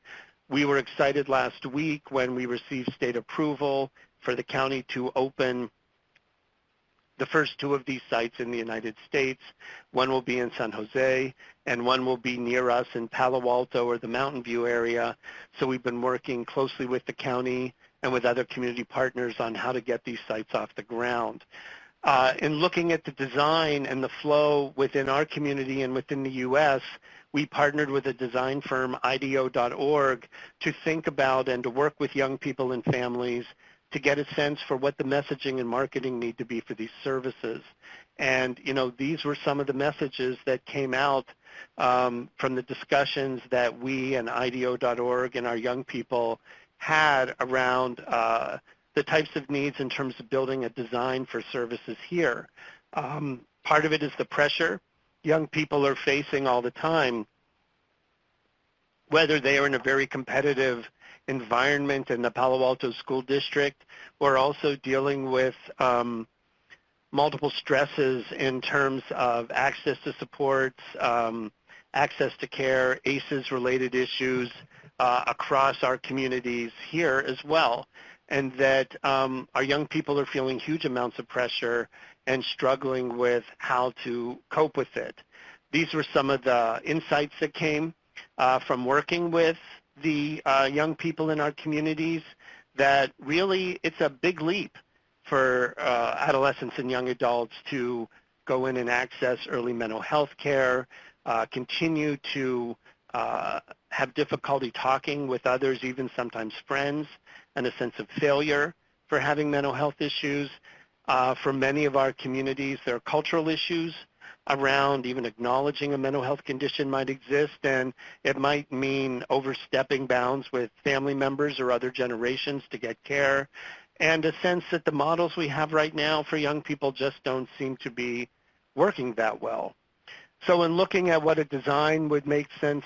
We were excited last week when we received state approval for the county to open the first 2 of these sites in the United States. One will be in San Jose, and one will be near us in Palo Alto or the Mountain View area. So we've been working closely with the county and with other community partners on how to get these sites off the ground. In looking at the design and the flow within our community and within the U.S., we partnered with a design firm, IDEO.org, to think about and to work with young people and families to get a sense for what the messaging and marketing need to be for these services. And, these were some of the messages that came out from the discussions that we and IDEO.org and our young people had around the types of needs in terms of building a design for services here. Part of it is the pressure young people are facing all the time, whether they are in a very competitive environment in the Palo Alto School District or also dealing with multiple stresses in terms of access to supports, access to care, ACEs-related issues across our communities here as well, and that our young people are feeling huge amounts of pressure and struggling with how to cope with it. These were some of the insights that came from working with the young people in our communities, that really it's a big leap for adolescents and young adults to go in and access early mental health care, continue to have difficulty talking with others, even sometimes friends, and a sense of failure for having mental health issues. For many of our communities, there are cultural issues around even acknowledging a mental health condition might exist, and it might mean overstepping bounds with family members or other generations to get care, and a sense that the models we have right now for young people just don't seem to be working that well. So in looking at what a design would make sense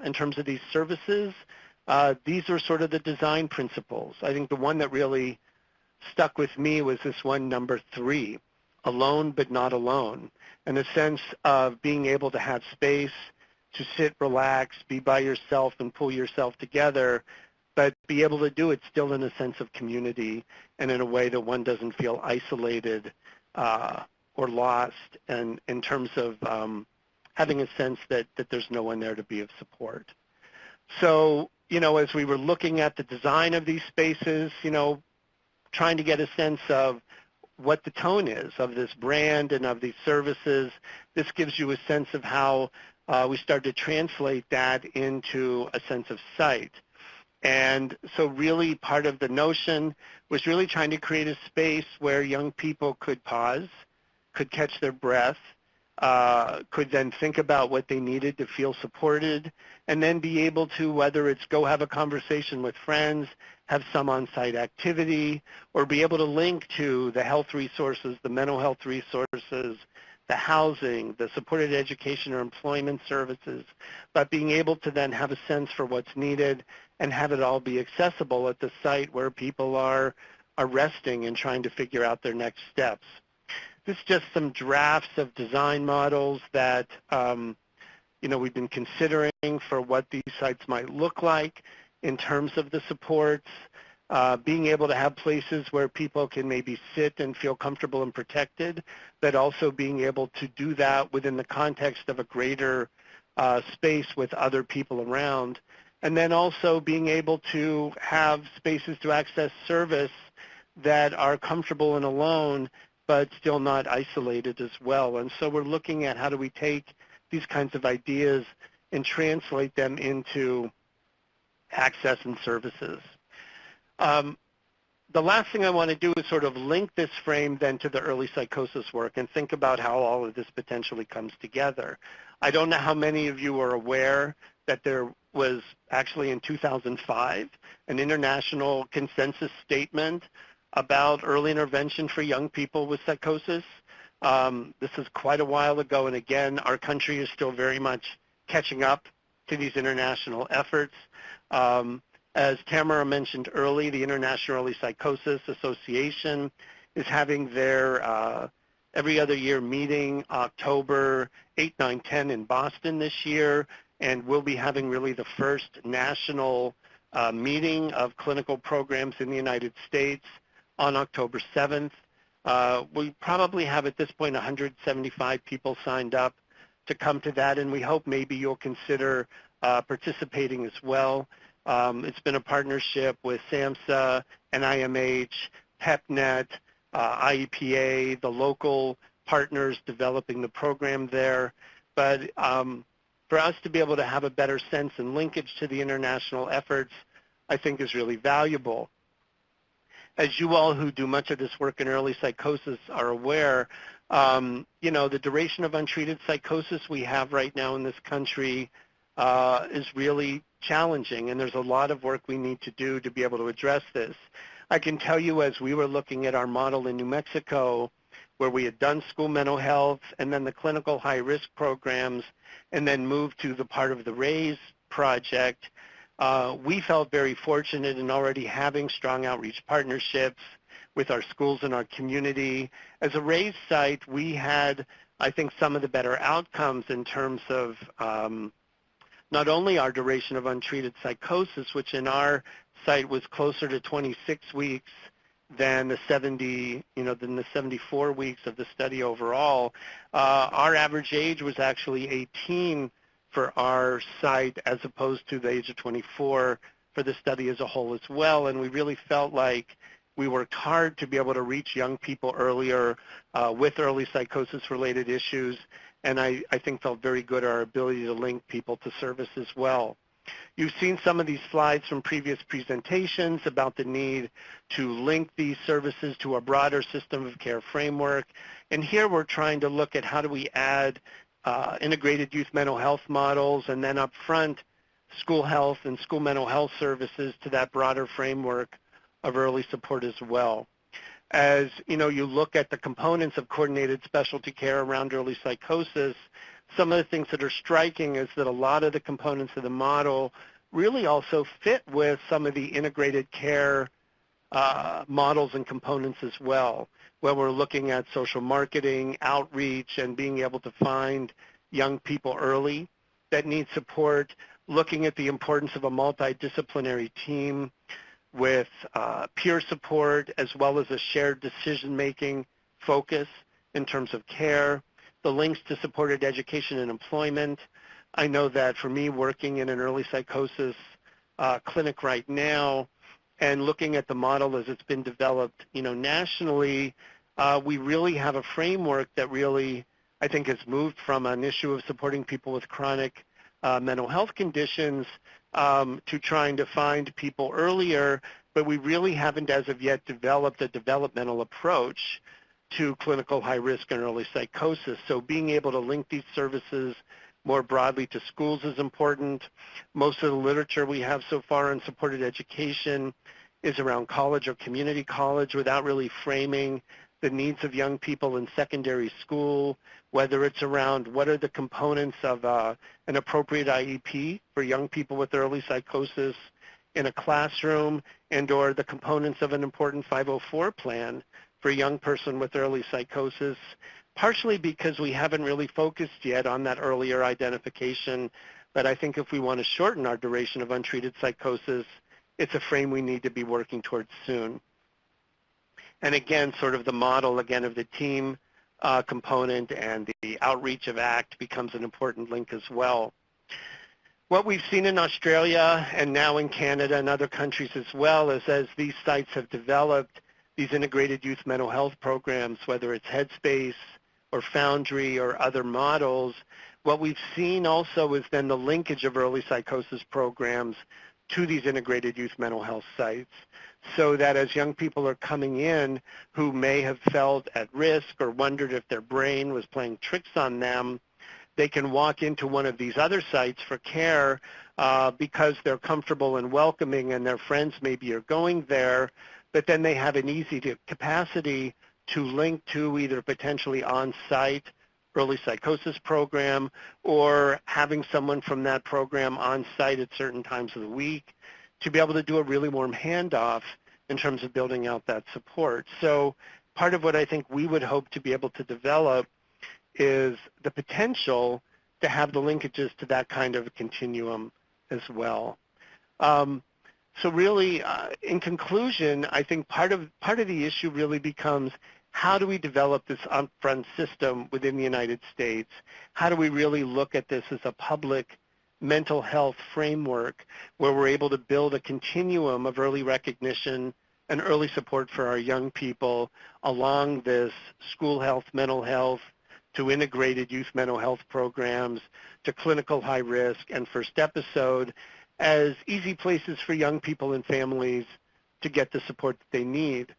in terms of these services, these are sort of the design principles. I think the one that really stuck with me was this one, number 3, alone but not alone, and a sense of being able to have space to sit, relax, be by yourself and pull yourself together, but be able to do it still in a sense of community and in a way that one doesn't feel isolated or lost, and in terms of having a sense that there's no one there to be of support. So, as we were looking at the design of these spaces, trying to get a sense of what the tone is of this brand and of these services, this gives you a sense of how we start to translate that into a sense of sight. And so really part of the notion was really trying to create a space where young people could pause, could catch their breath, could then think about what they needed to feel supported, and then be able to, whether it's go have a conversation with friends, have some on-site activity, or be able to link to the health resources, the mental health resources, the housing, the supported education or employment services, but being able to then have a sense for what's needed and have it all be accessible at the site where people are resting and trying to figure out their next steps. This is just some drafts of design models that we've been considering for what these sites might look like in terms of the supports, being able to have places where people can maybe sit and feel comfortable and protected, but also being able to do that within the context of a greater space with other people around, and then also being able to have spaces to access service that are comfortable and alone, but still not isolated as well. And so we're looking at how do we take these kinds of ideas and translate them into access and services. The last thing I want to do is sort of link this frame then to the early psychosis work and think about how all of this potentially comes together. I don't know how many of you are aware that there was actually in 2005 an international consensus statement about early intervention for young people with psychosis. This is quite a while ago, and again, our country is still very much catching up to these international efforts. As Tamara mentioned early, the International Early Psychosis Association is having their every other year meeting October 8, 9, 10 in Boston this year, and we'll be having really the first national meeting of clinical programs in the United States on October 7th. We probably have at this point 175 people signed up to come to that, and we hope maybe you'll consider participating as well. It's been a partnership with SAMHSA, NIMH, PEPNet, IEPA, the local partners developing the program there. But for us to be able to have a better sense and linkage to the international efforts, I think is really valuable. As you all who do much of this work in early psychosis are aware, You know, the duration of untreated psychosis we have right now in this country is really challenging, and there's a lot of work we need to do to be able to address this. I can tell you, as we were looking at our model in New Mexico, where we had done school mental health and then the clinical high-risk programs and then moved to the part of the RAISE project, we felt very fortunate in already having strong outreach partnerships with our schools and our community. As a RAISE site, we had, I think, some of the better outcomes in terms of not only our duration of untreated psychosis, which in our site was closer to 26 weeks than the 74 weeks of the study overall. Our average age was actually 18 for our site as opposed to the age of 24 for the study as a whole as well, and we really felt like we worked hard to be able to reach young people earlier with early psychosis-related issues, and I think felt very good our ability to link people to service as well. You've seen some of these slides from previous presentations about the need to link these services to a broader system of care framework, and here we're trying to look at how do we add integrated youth mental health models and then up front school health and school mental health services to that broader framework of early support as well. As you know, you look at the components of coordinated specialty care around early psychosis, some of the things that are striking is that a lot of the components of the model really also fit with some of the integrated care models and components as well, where we're looking at social marketing, outreach, and being able to find young people early that need support, looking at the importance of a multidisciplinary team with peer support as well as a shared decision-making focus in terms of care, the links to supported education and employment. I know that for me, working in an early psychosis clinic right now and looking at the model as it's been developed, you know, nationally, we really have a framework that really, I think, has moved from an issue of supporting people with chronic mental health conditions to trying to find people earlier, but we really haven't as of yet developed a developmental approach to clinical high risk and early psychosis. So being able to link these services more broadly to schools is important. Most of the literature we have so far on supported education is around college or community college without really framing the needs of young people in secondary school, whether it's around what are the components of an appropriate IEP for young people with early psychosis in a classroom, and or the components of an important 504 plan for a young person with early psychosis, partially because we haven't really focused yet on that earlier identification. But I think if we want to shorten our duration of untreated psychosis, it's a frame we need to be working towards soon. And again, sort of the model, again, of the team component and the outreach of ACT becomes an important link as well. What we've seen in Australia and now in Canada and other countries as well is as these sites have developed these integrated youth mental health programs, whether it's Headspace or FOUNDRY or other models, what we've seen also is then the linkage of early psychosis programs to these integrated youth mental health sites, so that as young people are coming in who may have felt at risk or wondered if their brain was playing tricks on them, they can walk into one of these other sites for care because they're comfortable and welcoming and their friends maybe are going there, but then they have an easy capacity to link to either potentially on-site early psychosis program or having someone from that program on-site at certain times of the week to be able to do a really warm handoff in terms of building out that support. So part of what I think we would hope to be able to develop is the potential to have the linkages to that kind of a continuum as well. So really, in conclusion, I think part of the issue really becomes how do we develop this upfront system within the United States? How do we really look at this as a public mental health framework where we're able to build a continuum of early recognition and early support for our young people along this school health, mental health, to integrated youth mental health programs, to clinical high risk, and first episode as easy places for young people and families to get the support that they need.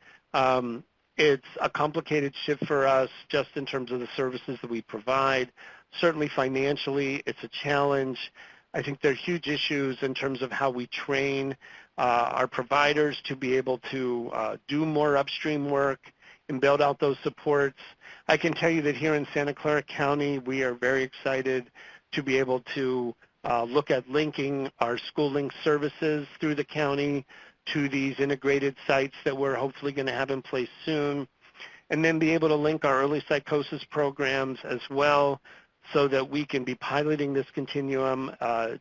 It's a complicated shift for us just in terms of the services that we provide. Certainly financially, it's a challenge. I think there are huge issues in terms of how we train our providers to be able to do more upstream work and build out those supports. I can tell you that here in Santa Clara County, we are very excited to be able to look at linking our school link services through the county to these integrated sites that we're hopefully going to have in place soon, and then be able to link our early psychosis programs as well so that we can be piloting this continuum,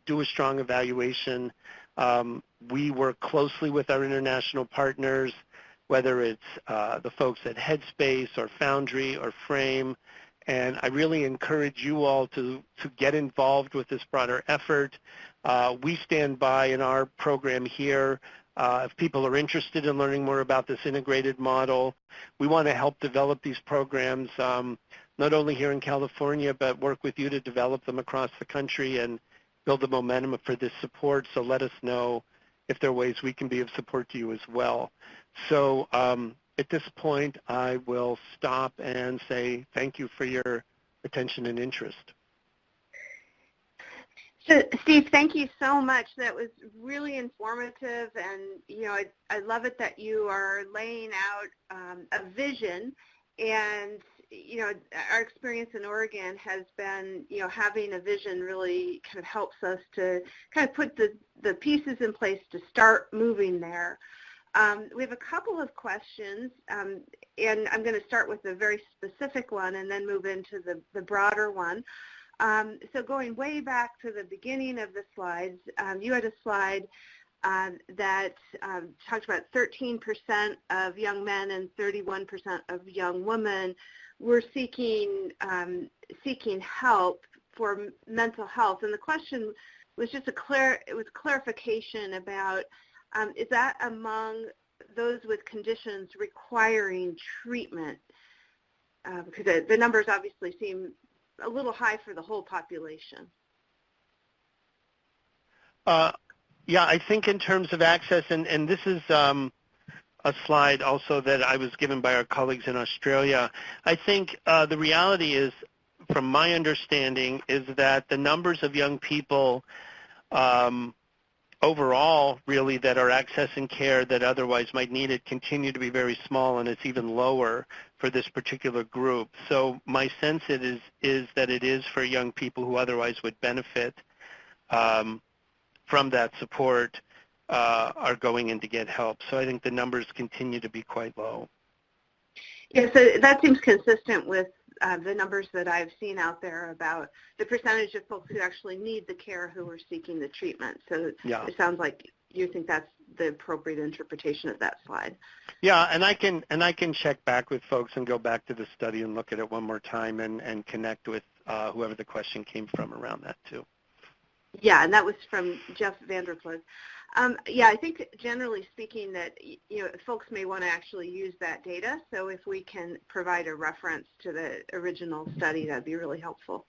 do a strong evaluation. We work closely with our international partners, whether it's the folks at Headspace or Foundry or Frame, and I really encourage you all to get involved with this broader effort. We stand by in our program here. If people are interested in learning more about this integrated model, we want to help develop these programs, not only here in California, but work with you to develop them across the country and build the momentum for this support. So let us know if there are ways we can be of support to you as well. So at this point, I will stop and say thank you for your attention and interest. So, Steve, thank you so much. That was really informative, and I love it that you are laying out a vision. And our experience in Oregon has been, having a vision really kind of helps us to kind of put the pieces in place to start moving there. We have a couple of questions, and I'm going to start with a very specific one and then move into the broader one. So going way back to the beginning of the slides, you had a slide that talked about 13% of young men and 31% of young women were seeking help for mental health. And the question was just clarification about is that among those with conditions requiring treatment? Because the numbers obviously seem a little high for the whole population. Yeah, I think in terms of access, and this is a slide also that I was given by our colleagues in Australia. I think the reality is, from my understanding, is that the numbers of young people overall, really, that are accessing care that otherwise might need it continue to be very small, and it's even lower for this particular group. So my sense is that it is for young people who otherwise would benefit from that support are going in to get help. So I think the numbers continue to be quite low. Yeah, so that seems consistent with the numbers that I've seen out there about the percentage of folks who actually need the care who are seeking the treatment. So yeah. It sounds like you think that's the appropriate interpretation of that slide. Yeah, and I can check back with folks and go back to the study and look at it one more time and connect with whoever the question came from around that too. Yeah, and that was from Jeff Vanderplug. Yeah, I think generally speaking that folks may want to actually use that data. So if we can provide a reference to the original study, that'd be really helpful.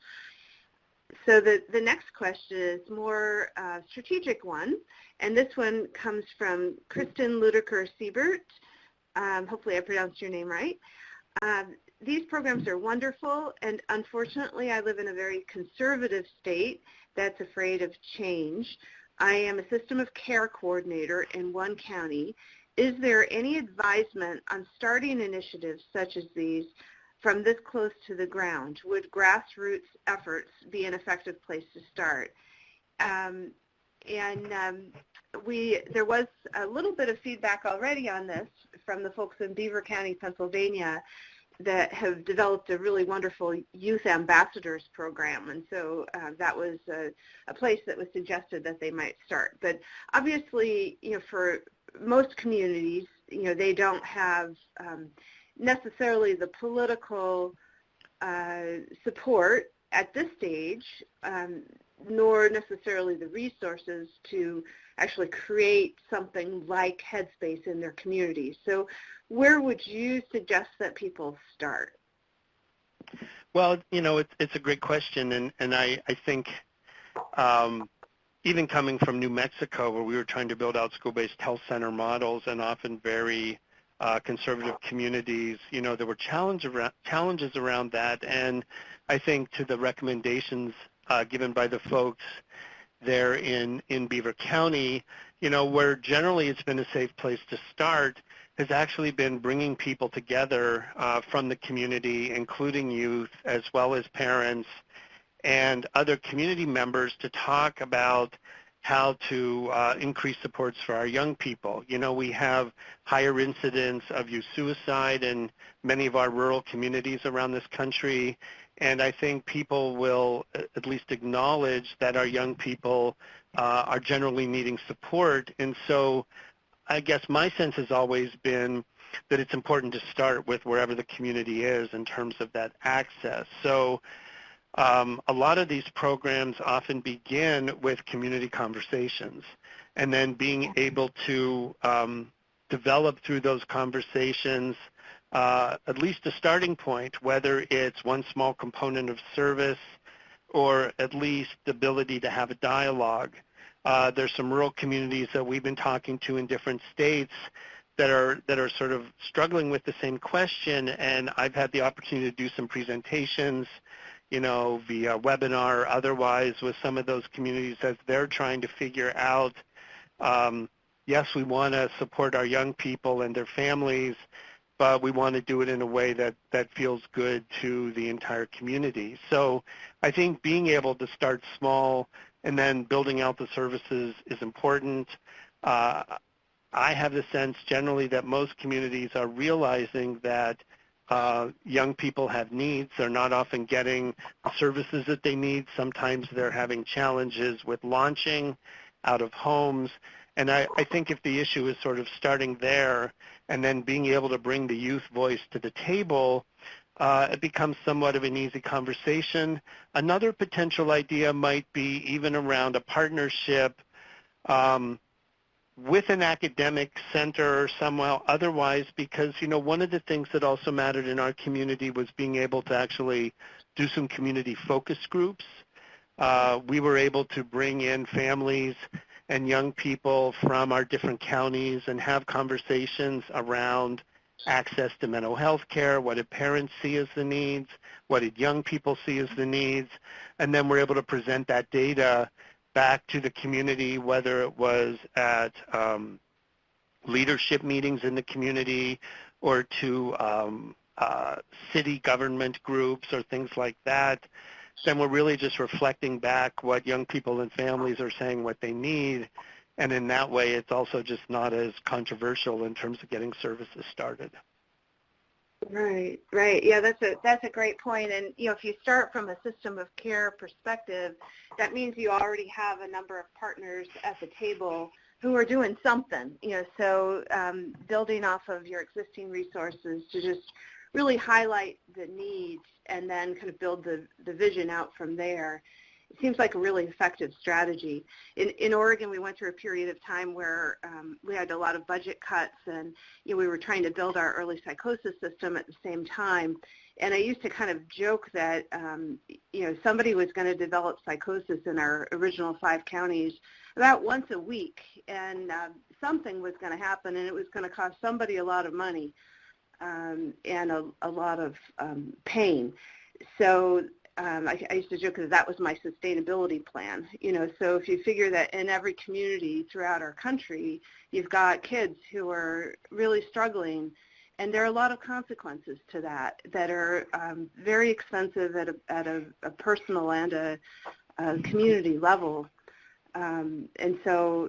So the next question is more strategic one, and this one comes from Kristen Ludeker-Siebert. Hopefully I pronounced your name right. These programs are wonderful, and unfortunately I live in a very conservative state that's afraid of change. I am a system of care coordinator in one county. Is there any advisement on starting initiatives such as these from this close to the ground? Would grassroots efforts be an effective place to start? There was a little bit of feedback already on this from the folks in Beaver County, Pennsylvania, that have developed a really wonderful youth ambassadors program, and so that was a place that was suggested that they might start. But obviously, for most communities, they don't have necessarily the political support at this stage, nor necessarily the resources to actually create something like Headspace in their communities. So where would you suggest that people start? Well, it's a great question, and I think even coming from New Mexico, where we were trying to build out school-based health center models and often very conservative communities, there were challenges around that. And I think to the recommendations given by the folks there in Beaver County, where generally it's been a safe place to start, has actually been bringing people together from the community, including youth as well as parents and other community members, to talk about how to increase supports for our young people. We have higher incidence of youth suicide in many of our rural communities around this country, and I think people will at least acknowledge that our young people are generally needing support. And so I guess my sense has always been that it's important to start with wherever the community is in terms of that access. So a lot of these programs often begin with community conversations, and then being able to develop through those conversations at least a starting point, whether it's one small component of service or at least the ability to have a dialogue. There's some rural communities that we've been talking to in different states that are sort of struggling with the same question, and I've had the opportunity to do some presentations, via webinar or otherwise with some of those communities as they're trying to figure out, yes, we want to support our young people and their families, but we want to do it in a way that feels good to the entire community. So I think being able to start small and then building out the services is important. I have the sense generally that most communities are realizing that young people have needs. They're not often getting the services that they need. Sometimes they're having challenges with launching out of homes. And I think if the issue is sort of starting there and then being able to bring the youth voice to the table, it becomes somewhat of an easy conversation. Another potential idea might be even around a partnership with an academic center or somewhere otherwise, because, one of the things that also mattered in our community was being able to actually do some community focus groups. We were able to bring in families and young people from our different counties and have conversations around access to mental health care, what did parents see as the needs, what did young people see as the needs, and then we're able to present that data back to the community, whether it was at leadership meetings in the community or to city government groups or things like that. Then we're really just reflecting back what young people and families are saying, what they need, and in that way it's also just not as controversial in terms of getting services started. Right. Yeah, that's a great point. And if you start from a system of care perspective, that means you already have a number of partners at the table who are doing something. So building off of your existing resources to just really highlight the needs and then kind of build the vision out from there. It seems like a really effective strategy. In Oregon, we went through a period of time where we had a lot of budget cuts, and we were trying to build our early psychosis system at the same time. And I used to kind of joke that somebody was going to develop psychosis in our original 5 counties about once a week, and something was going to happen, and it was going to cost somebody a lot of money and a lot of pain. So I used to joke that was my sustainability plan. So if you figure that in every community throughout our country, you've got kids who are really struggling, and there are a lot of consequences to that are very expensive at a personal and a community level. And so,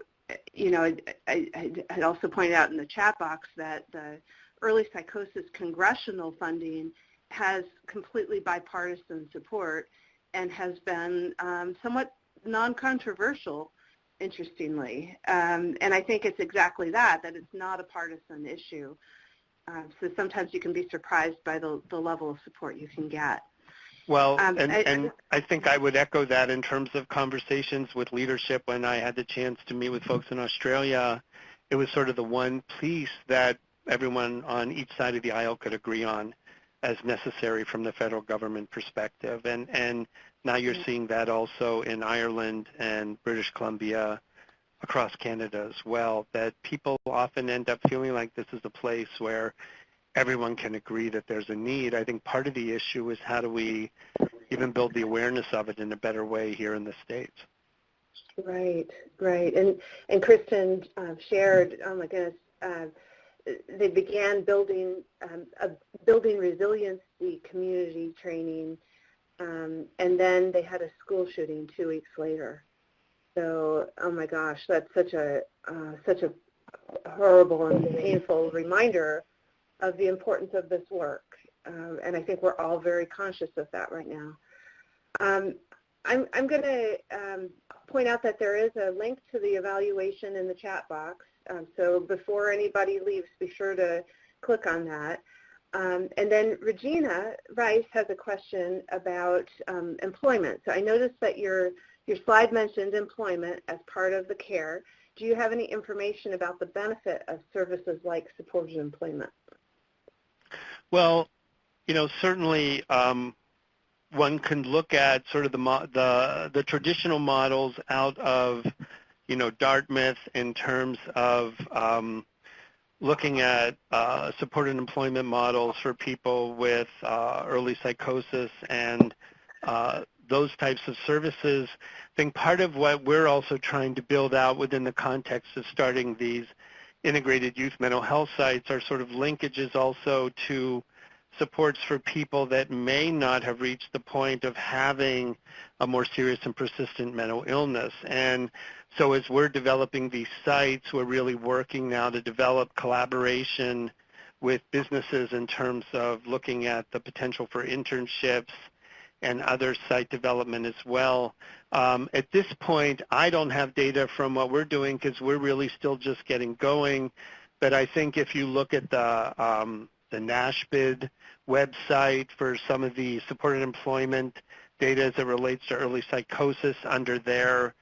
I'd also pointed out in the chat box that the early psychosis congressional funding has completely bipartisan support and has been somewhat non-controversial, interestingly. And I think it's exactly that it's not a partisan issue. So sometimes you can be surprised by the level of support you can get. Well, and I think I would echo that in terms of conversations with leadership. When I had the chance to meet with folks in Australia, it was sort of the one piece that everyone on each side of the aisle could agree on as necessary from the federal government perspective. And now you're seeing that also in Ireland and British Columbia, across Canada as well, that people often end up feeling like this is a place where everyone can agree that there's a need. I think part of the issue is how do we even build the awareness of it in a better way here in the States. Right, right. And Kristen shared, oh my goodness, they began building resiliency community training, and then they had a school shooting 2 weeks later. So, oh my gosh, that's such a horrible and painful reminder of the importance of this work. And I think we're all very conscious of that right now. I'm going to point out that there is a link to the evaluation in the chat box. So before anybody leaves, be sure to click on that. And then Regina Rice has a question about employment. So I noticed that your slide mentioned employment as part of the care. Do you have any information about the benefit of services like supported employment? Well, you know, certainly one can look at sort of the traditional models out of, you know, Dartmouth in terms of looking at supported employment models for people with early psychosis and those types of services. I think part of what we're also trying to build out within the context of starting these integrated youth mental health sites are sort of linkages also to supports for people that may not have reached the point of having a more serious and persistent mental illness. And so as we're developing these sites, we're really working now to develop collaboration with businesses in terms of looking at the potential for internships and other site development as well. At this point, I don't have data from what we're doing because we're really still just getting going. But I think if you look at the NASHBID website for some of the supported employment data as it relates to early psychosis under their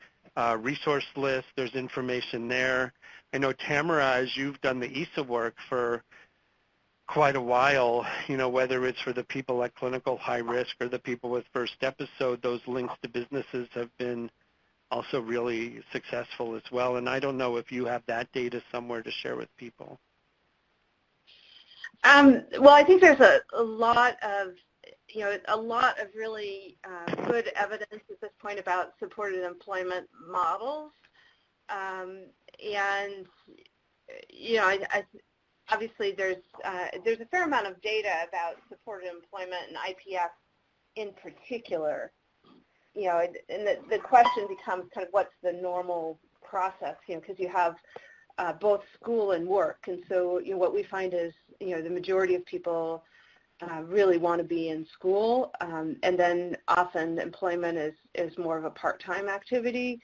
resource list, there's information there. I know, Tamara, as you've done the ESA work for quite a while, you know, whether it's for the people at clinical high risk or the people with first episode, those links to businesses have been also really successful as well. And I don't know if you have that data somewhere to share with people. Well, I think there's a lot of really good evidence at this point about supported employment models, and you know, obviously there's a fair amount of data about supported employment and IPF in particular. You know, and the question becomes kind of what's the normal process, you know, because you have both school and work, and so you know, what we find is, you know, the majority of people really want to be in school, and then often employment is more of a part-time activity.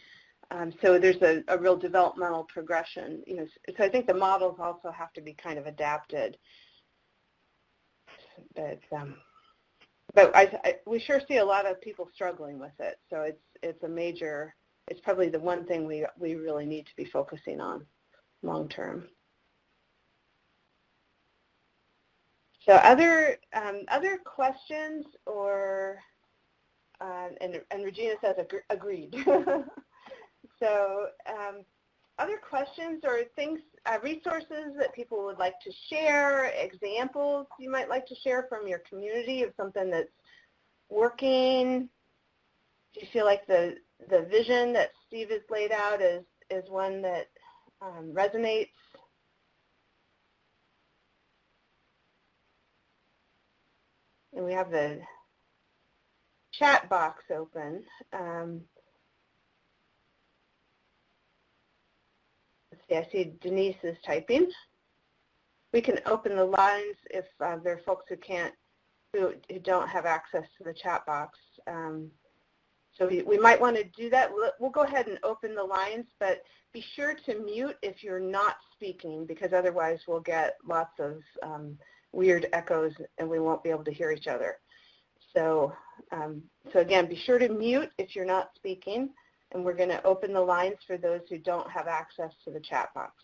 So there's a real developmental progression, you know. So I think the models also have to be kind of adapted. But we sure see a lot of people struggling with it. So it's probably the one thing we really need to be focusing on long term. So other questions, or and Regina says agreed. So other questions or things, resources that people would like to share, examples you might like to share from your community of something that's working. Do you feel like the vision that Steve has laid out is one that resonates? And we have the chat box open. Let's see, I see Denise is typing. We can open the lines if there are folks who don't have access to the chat box. So we might want to do that. We'll go ahead and open the lines, but be sure to mute if you're not speaking, because otherwise we'll get lots of weird echoes and we won't be able to hear each other. So, so again, be sure to mute if you're not speaking, and we're going to open the lines for those who don't have access to the chat box.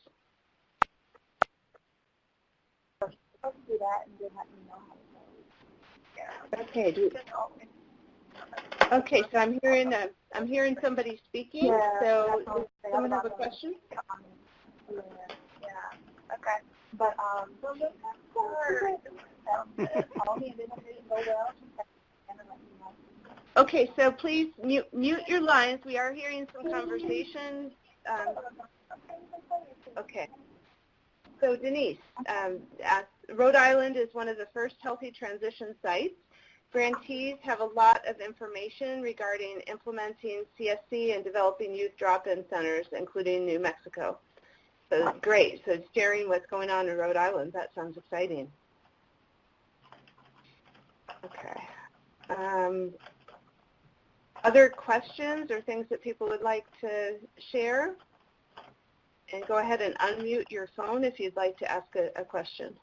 I'll do that and then let me know how to go. Okay. Okay, so I'm hearing somebody speaking. Yeah, so Someone have a question? Yeah. Okay. But so just call me and then if it didn't go well, just let me know. Okay, so please mute your lines. We are hearing some conversation. Okay. So Denise, Rhode Island is one of the first healthy transition sites. Grantees have a lot of information regarding implementing CSC and developing youth drop-in centers, including New Mexico. So great. So sharing what's going on in Rhode Island, that sounds exciting. Okay. Other questions or things that people would like to share? And go ahead and unmute your phone if you'd like to ask a question.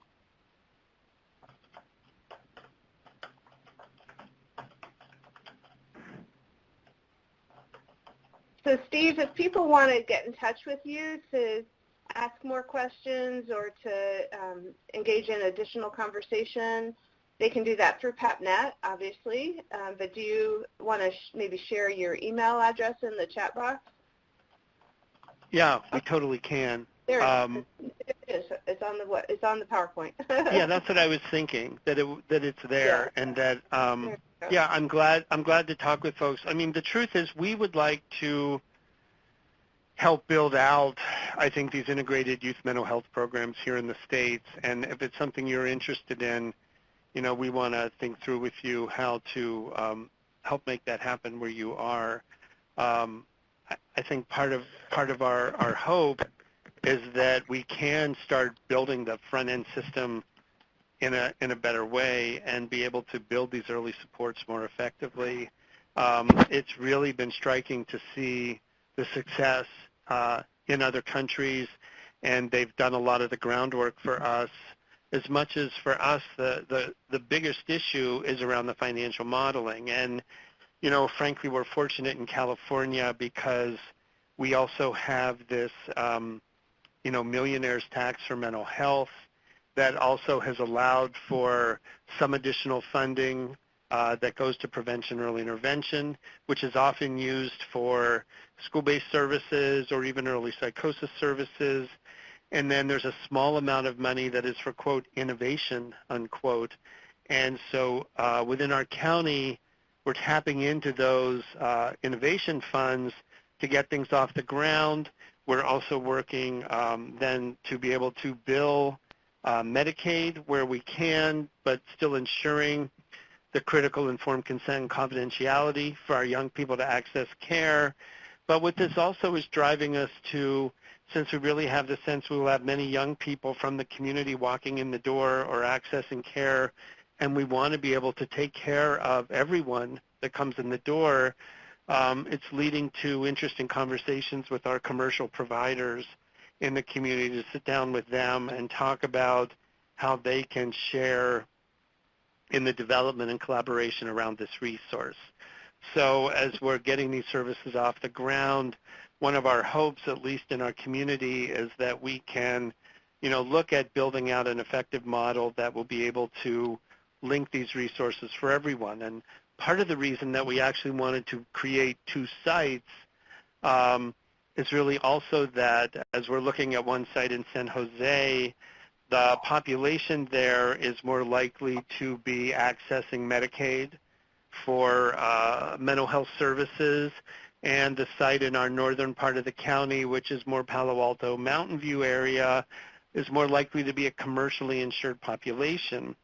So Steve, if people want to get in touch with you to ask more questions or to engage in additional conversation, they can do that through PAPNet, obviously. But do you want to maybe share your email address in the chat box? Yeah, we totally can. There it is. It's on the It's on the PowerPoint. Yeah, that's what I was thinking, that it's there, yeah. And that yeah, I'm glad to talk with folks. I mean, the truth is we would like to help build out, I think, these integrated youth mental health programs here in the States. And if it's something you're interested in, you know, we want to think through with you how to help make that happen where you are. I think part of our hope is that we can start building the front-end system in a better way and be able to build these early supports more effectively. It's really been striking to see the success in other countries, and they've done a lot of the groundwork for us. As much as for us, the biggest issue is around the financial modeling. And, you know, frankly, we're fortunate in California because we also have this, you know, millionaire's tax for mental health that also has allowed for some additional funding that goes to prevention early intervention, which is often used for school-based services or even early psychosis services. And then there's a small amount of money that is for, quote, innovation, unquote. And so within our county, we're tapping into those innovation funds to get things off the ground. We're also working then to be able to bill Medicaid where we can, but still ensuring the critical informed consent and confidentiality for our young people to access care. But what this also is driving us to, since we really have the sense we will have many young people from the community walking in the door or accessing care, and we want to be able to take care of everyone that comes in the door, it's leading to interesting conversations with our commercial providers in the community to sit down with them and talk about how they can share in the development and collaboration around this resource. So as we're getting these services off the ground, one of our hopes, at least in our community, is that we can, you know, look at building out an effective model that will be able to link these resources for everyone. And part of the reason that we actually wanted to create two sites is really also that as we're looking at one site in San Jose, the population there is more likely to be accessing Medicaid for mental health services, and the site in our northern part of the county, which is more Palo Alto, Mountain View area, is more likely to be a commercially insured population.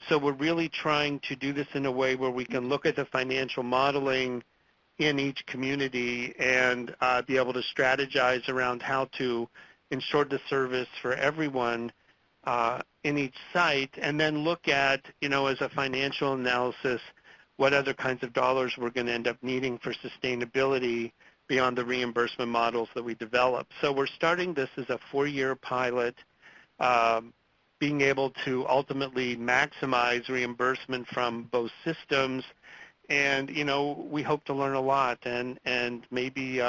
So we're really trying to do this in a way where we can look at the financial modeling in each community and be able to strategize around how to ensure the service for everyone in each site, and then look at, you know, as a financial analysis, what other kinds of dollars we're going to end up needing for sustainability beyond the reimbursement models that we develop. So we're starting this as a 4-year pilot, being able to ultimately maximize reimbursement from both systems. And, you know, we hope to learn a lot, and maybe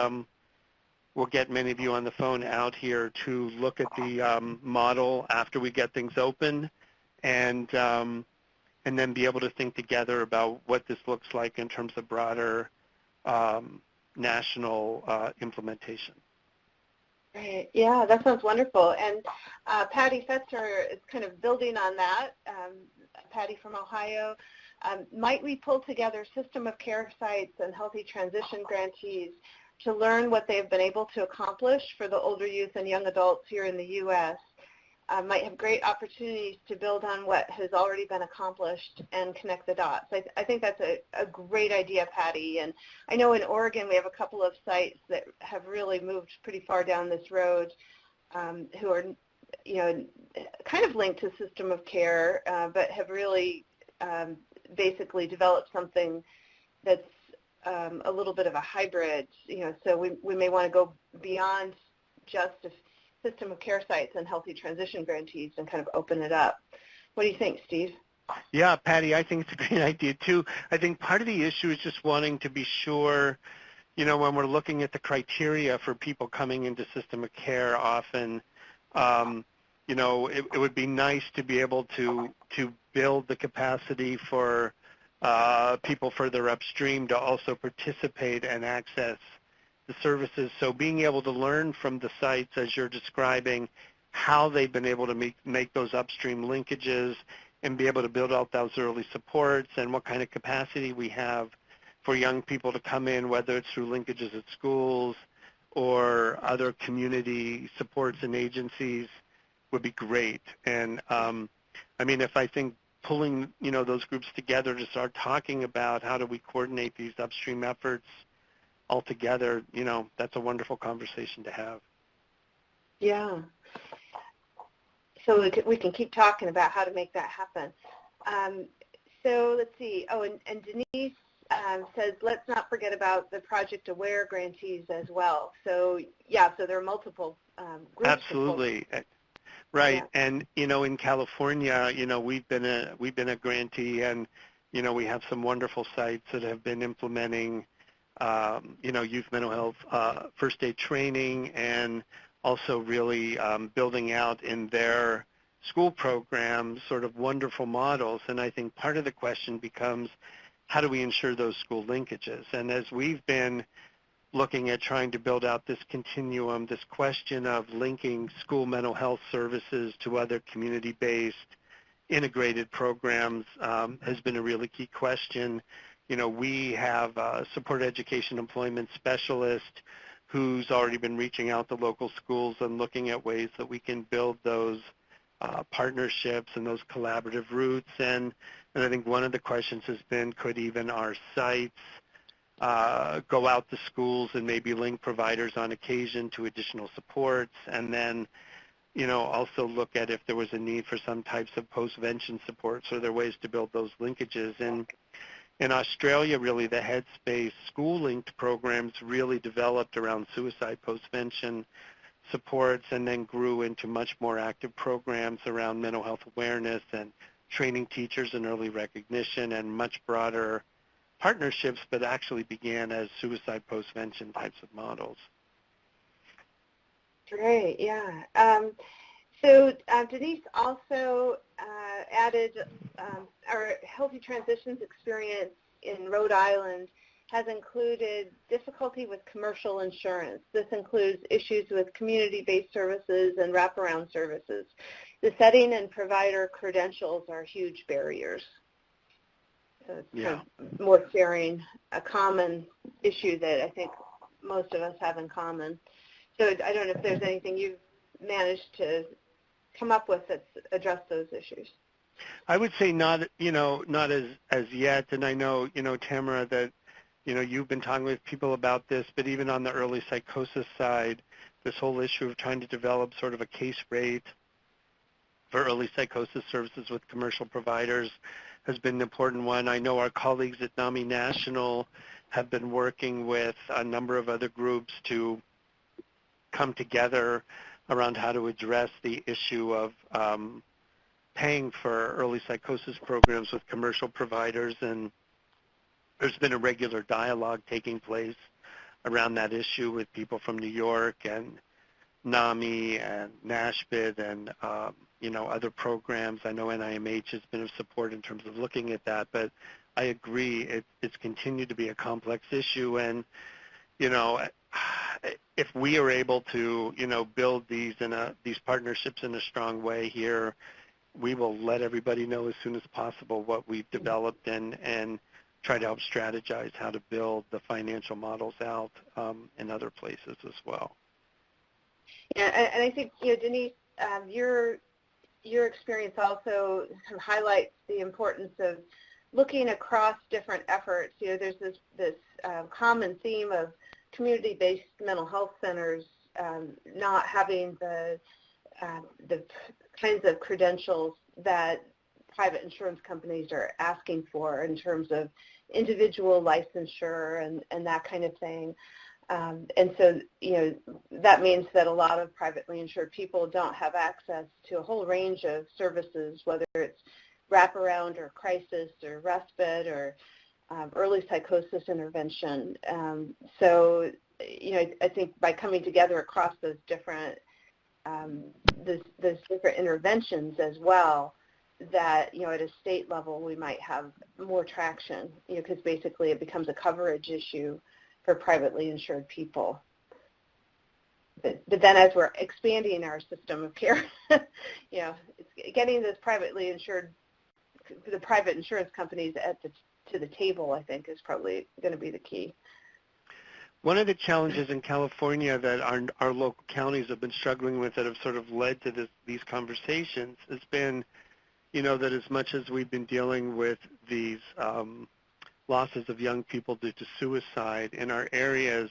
we'll get many of you on the phone out here to look at the model after we get things open, and then be able to think together about what this looks like in terms of broader national implementation. Right. Yeah, that sounds wonderful. And Patty Fetzer is kind of building on that. Patty from Ohio. Might we pull together system of care sites and healthy transition grantees to learn what they've been able to accomplish for the older youth and young adults here in the U.S.? Might have great opportunities to build on what has already been accomplished and connect the dots. I think that's a great idea, Patty. And I know in Oregon we have a couple of sites that have really moved pretty far down this road, who are, kind of linked to system of care, but have really basically developed something that's a little bit of a hybrid. So we may want to go beyond just a system of care sites and healthy transition grantees and kind of open it up. What do you think, Steve? Yeah, Patty, I think it's a great idea too. I think part of the issue is just wanting to be sure, when we're looking at the criteria for people coming into system of care, often, it would be nice to be able to build the capacity for people further upstream to also participate and access the services. So being able to learn from the sites, as you're describing, how they've been able to make those upstream linkages and be able to build out those early supports, and what kind of capacity we have for young people to come in, whether it's through linkages at schools or other community supports and agencies, would be great. And if I think pulling, those groups together to start talking about how do we coordinate these upstream efforts all together, that's a wonderful conversation to have. Yeah. So we can keep talking about how to make that happen. So let's see. Oh, and Denise says, let's not forget about the Project Aware grantees as well. So, yeah, so there are multiple groups. Absolutely. Right. Yeah. And, in California, we've been a grantee, and, we have some wonderful sites that have been implementing youth mental health first aid training, and also really building out in their school programs sort of wonderful models. And I think part of the question becomes, how do we ensure those school linkages? And as we've been looking at trying to build out this continuum, this question of linking school mental health services to other community-based integrated programs has been a really key question. We have a support education employment specialist who's already been reaching out to local schools and looking at ways that we can build those partnerships and those collaborative routes. And I think one of the questions has been, could even our sites go out to schools and maybe link providers on occasion to additional supports, and then also look at if there was a need for some types of post-vention supports. So there are ways to build those linkages. And in Australia, really, the Headspace school-linked programs really developed around suicide post-vention supports, and then grew into much more active programs around mental health awareness and training teachers in early recognition, and much broader partnerships, but actually began as suicide post-vention types of models. Great, yeah. So Denise also added our Healthy Transitions experience in Rhode Island has included difficulty with commercial insurance. This includes issues with community-based services and wraparound services. The setting and provider credentials are huge barriers. So it's kind of more sharing a common issue that I think most of us have in common. So I don't know if there's anything you've managed to come up with that's addressed those issues. I would say not as yet. And I know, Tamara, that, you've been talking with people about this, but even on the early psychosis side, this whole issue of trying to develop sort of a case rate for early psychosis services with commercial providers has been an important one. I know our colleagues at NAMI National have been working with a number of other groups to come together around how to address the issue of paying for early psychosis programs with commercial providers, and there's been a regular dialogue taking place around that issue with people from New York and NAMI and NASHBID and other programs. I know NIMH has been of support in terms of looking at that, but I agree it's continued to be a complex issue. And if we are able to, build these partnerships in a strong way here, we will let everybody know as soon as possible what we've developed and try to help strategize how to build the financial models out in other places as well. Yeah, and I think, Denise, your experience also highlights the importance of looking across different efforts. There's this common theme of community-based mental health centers not having the kinds of credentials that private insurance companies are asking for in terms of individual licensure and that kind of thing. And so, that means that a lot of privately insured people don't have access to a whole range of services, whether it's wraparound or crisis or respite or early psychosis intervention. So, I think by coming together across those different interventions as well, that, at a state level we might have more traction, because basically it becomes a coverage issue for privately insured people. But then as we're expanding our system of care, it's getting those the private insurance companies to the table, I think, is probably going to be the key. One of the challenges in California that our local counties have been struggling with that have sort of led to these conversations has been, that as much as we've been dealing with these losses of young people due to suicide in our areas,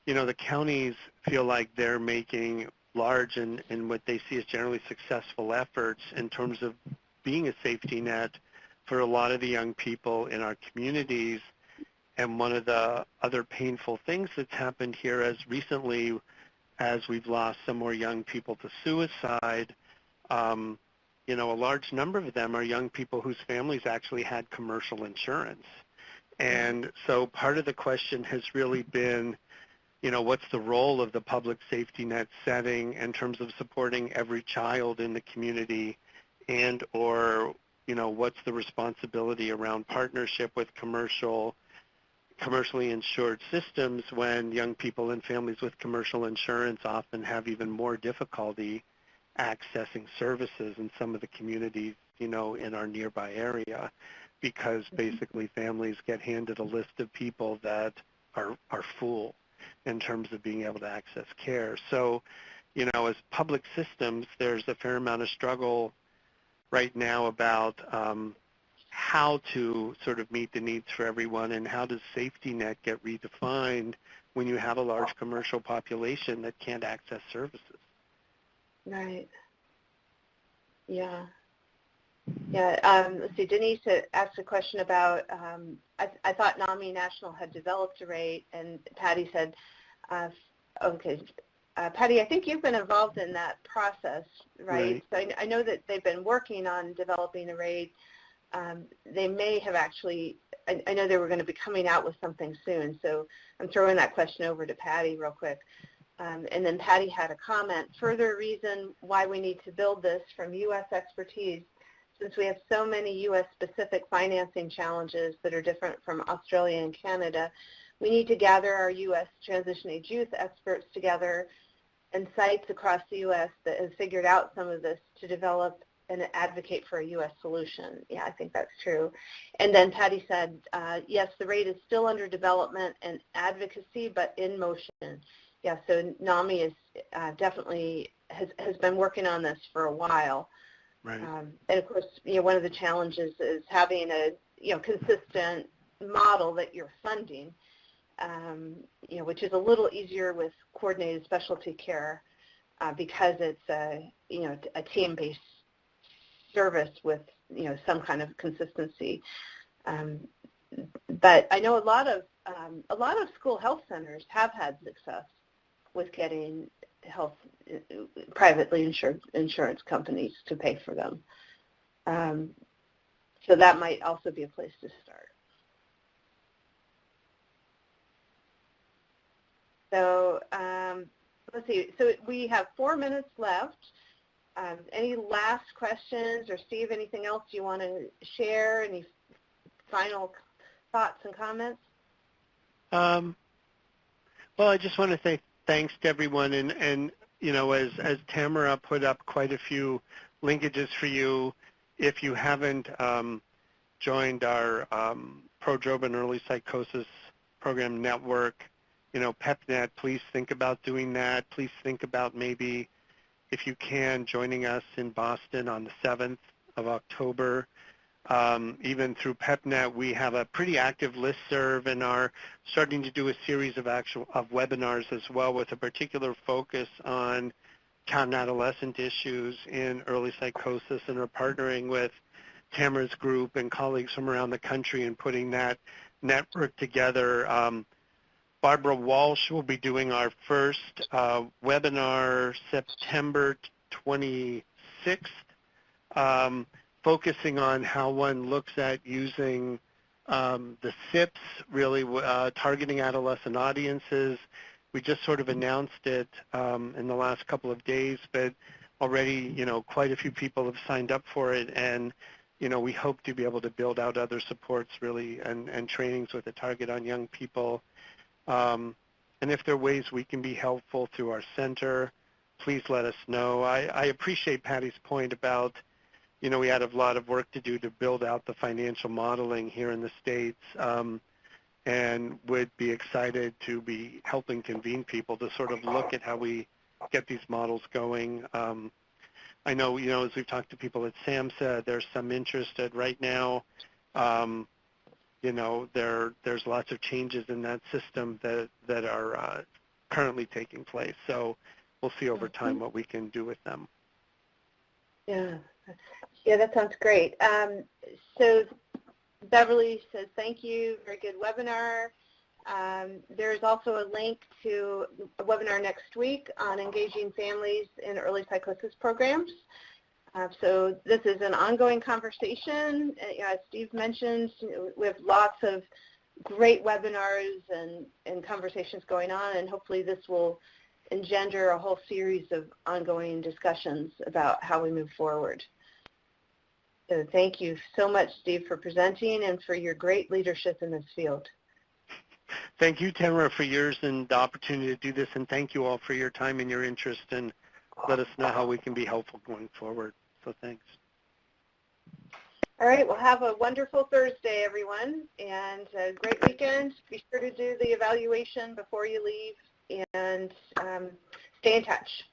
the counties feel like they're making large and what they see as generally successful efforts in terms of being a safety net for a lot of the young people in our communities. And one of the other painful things that's happened here as recently as we've lost some more young people to suicide, a large number of them are young people whose families actually had commercial insurance. And so part of the question has really been, what's the role of the public safety net setting in terms of supporting every child in the community, and or, what's the responsibility around partnership with commercially insured systems when young people and families with commercial insurance often have even more difficulty accessing services in some of the communities, in our nearby area, because basically families get handed a list of people that are full in terms of being able to access care. So, as public systems, there's a fair amount of struggle right now about how to sort of meet the needs for everyone, and how does safety net get redefined when you have a large commercial population that can't access services. Right. Yeah. Yeah. Let's see. Denise asked a question about, I thought NAMI National had developed a rate, and Patty said, okay. Patty, I think you've been involved in that process, right? So I know that they've been working on developing a rate. They may have actually, I know they were going to be coming out with something soon, so I'm throwing that question over to Patty real quick. And then Patty had a comment, further reason why we need to build this from U.S. expertise, since we have so many U.S.-specific financing challenges that are different from Australia and Canada. We need to gather our U.S. transition age youth experts together and sites across the U.S. that have figured out some of this to develop and advocate for a U.S. solution. Yeah, I think that's true. And then Patty said, yes, the rate is still under development and advocacy, but in motion. Yeah, so NAMI is definitely has been working on this for a while. Right. And of course, one of the challenges is having a consistent model that you're funding, which is a little easier with coordinated specialty care because it's a team-based service with some kind of consistency. But I know a lot of school health centers have had success with getting privately insured insurance companies to pay for them. So that might also be a place to start. So let's see. So we have 4 minutes left. Any last questions, or Steve, anything else you want to share? Any final thoughts and comments? Well, I just want to say thanks to everyone, and you know, as Tamara put up quite a few linkages for you, if you haven't joined our Prodrome Early Psychosis Program Network, you know, PEPNet, please think about doing that. Please think about maybe, if you can, joining us in Boston on the 7th of October. Even through PEPNet, we have a pretty active listserv and are starting to do a series of webinars as well, with a particular focus on child and adolescent issues in early psychosis, and are partnering with Tamara's group and colleagues from around the country in putting that network together. Barbara Walsh will be doing our first webinar September 26th, focusing on how one looks at using the SIPs, really targeting adolescent audiences. We just sort of announced it in the last couple of days, but already, you know, quite a few people have signed up for it, and you know, we hope to be able to build out other supports, really, and trainings with a target on young people. And if there are ways we can be helpful through our center, please let us know. I appreciate Patty's point about, you know, we had a lot of work to do to build out the financial modeling here in the States, and would be excited to be helping convene people to sort of look at how we get these models going. I know, you know, as we've talked to people at SAMHSA, there's some interest at right now. You know, there's lots of changes in that system that are currently taking place. So we'll see over time what we can do with them. Yeah, that sounds great. So Beverly says, thank you, very good webinar. There's also a link to a webinar next week on engaging families in early psychosis programs. So this is an ongoing conversation. As Steve mentioned, we have lots of great webinars and conversations going on, and hopefully this will engender a whole series of ongoing discussions about how we move forward. So thank you so much, Steve, for presenting and for your great leadership in this field. Thank you, Tamara, for yours and the opportunity to do this, and thank you all for your time and your interest, and let us know how we can be helpful going forward. So thanks. All right, well, have a wonderful Thursday, everyone, and a great weekend. Be sure to do the evaluation before you leave, and stay in touch.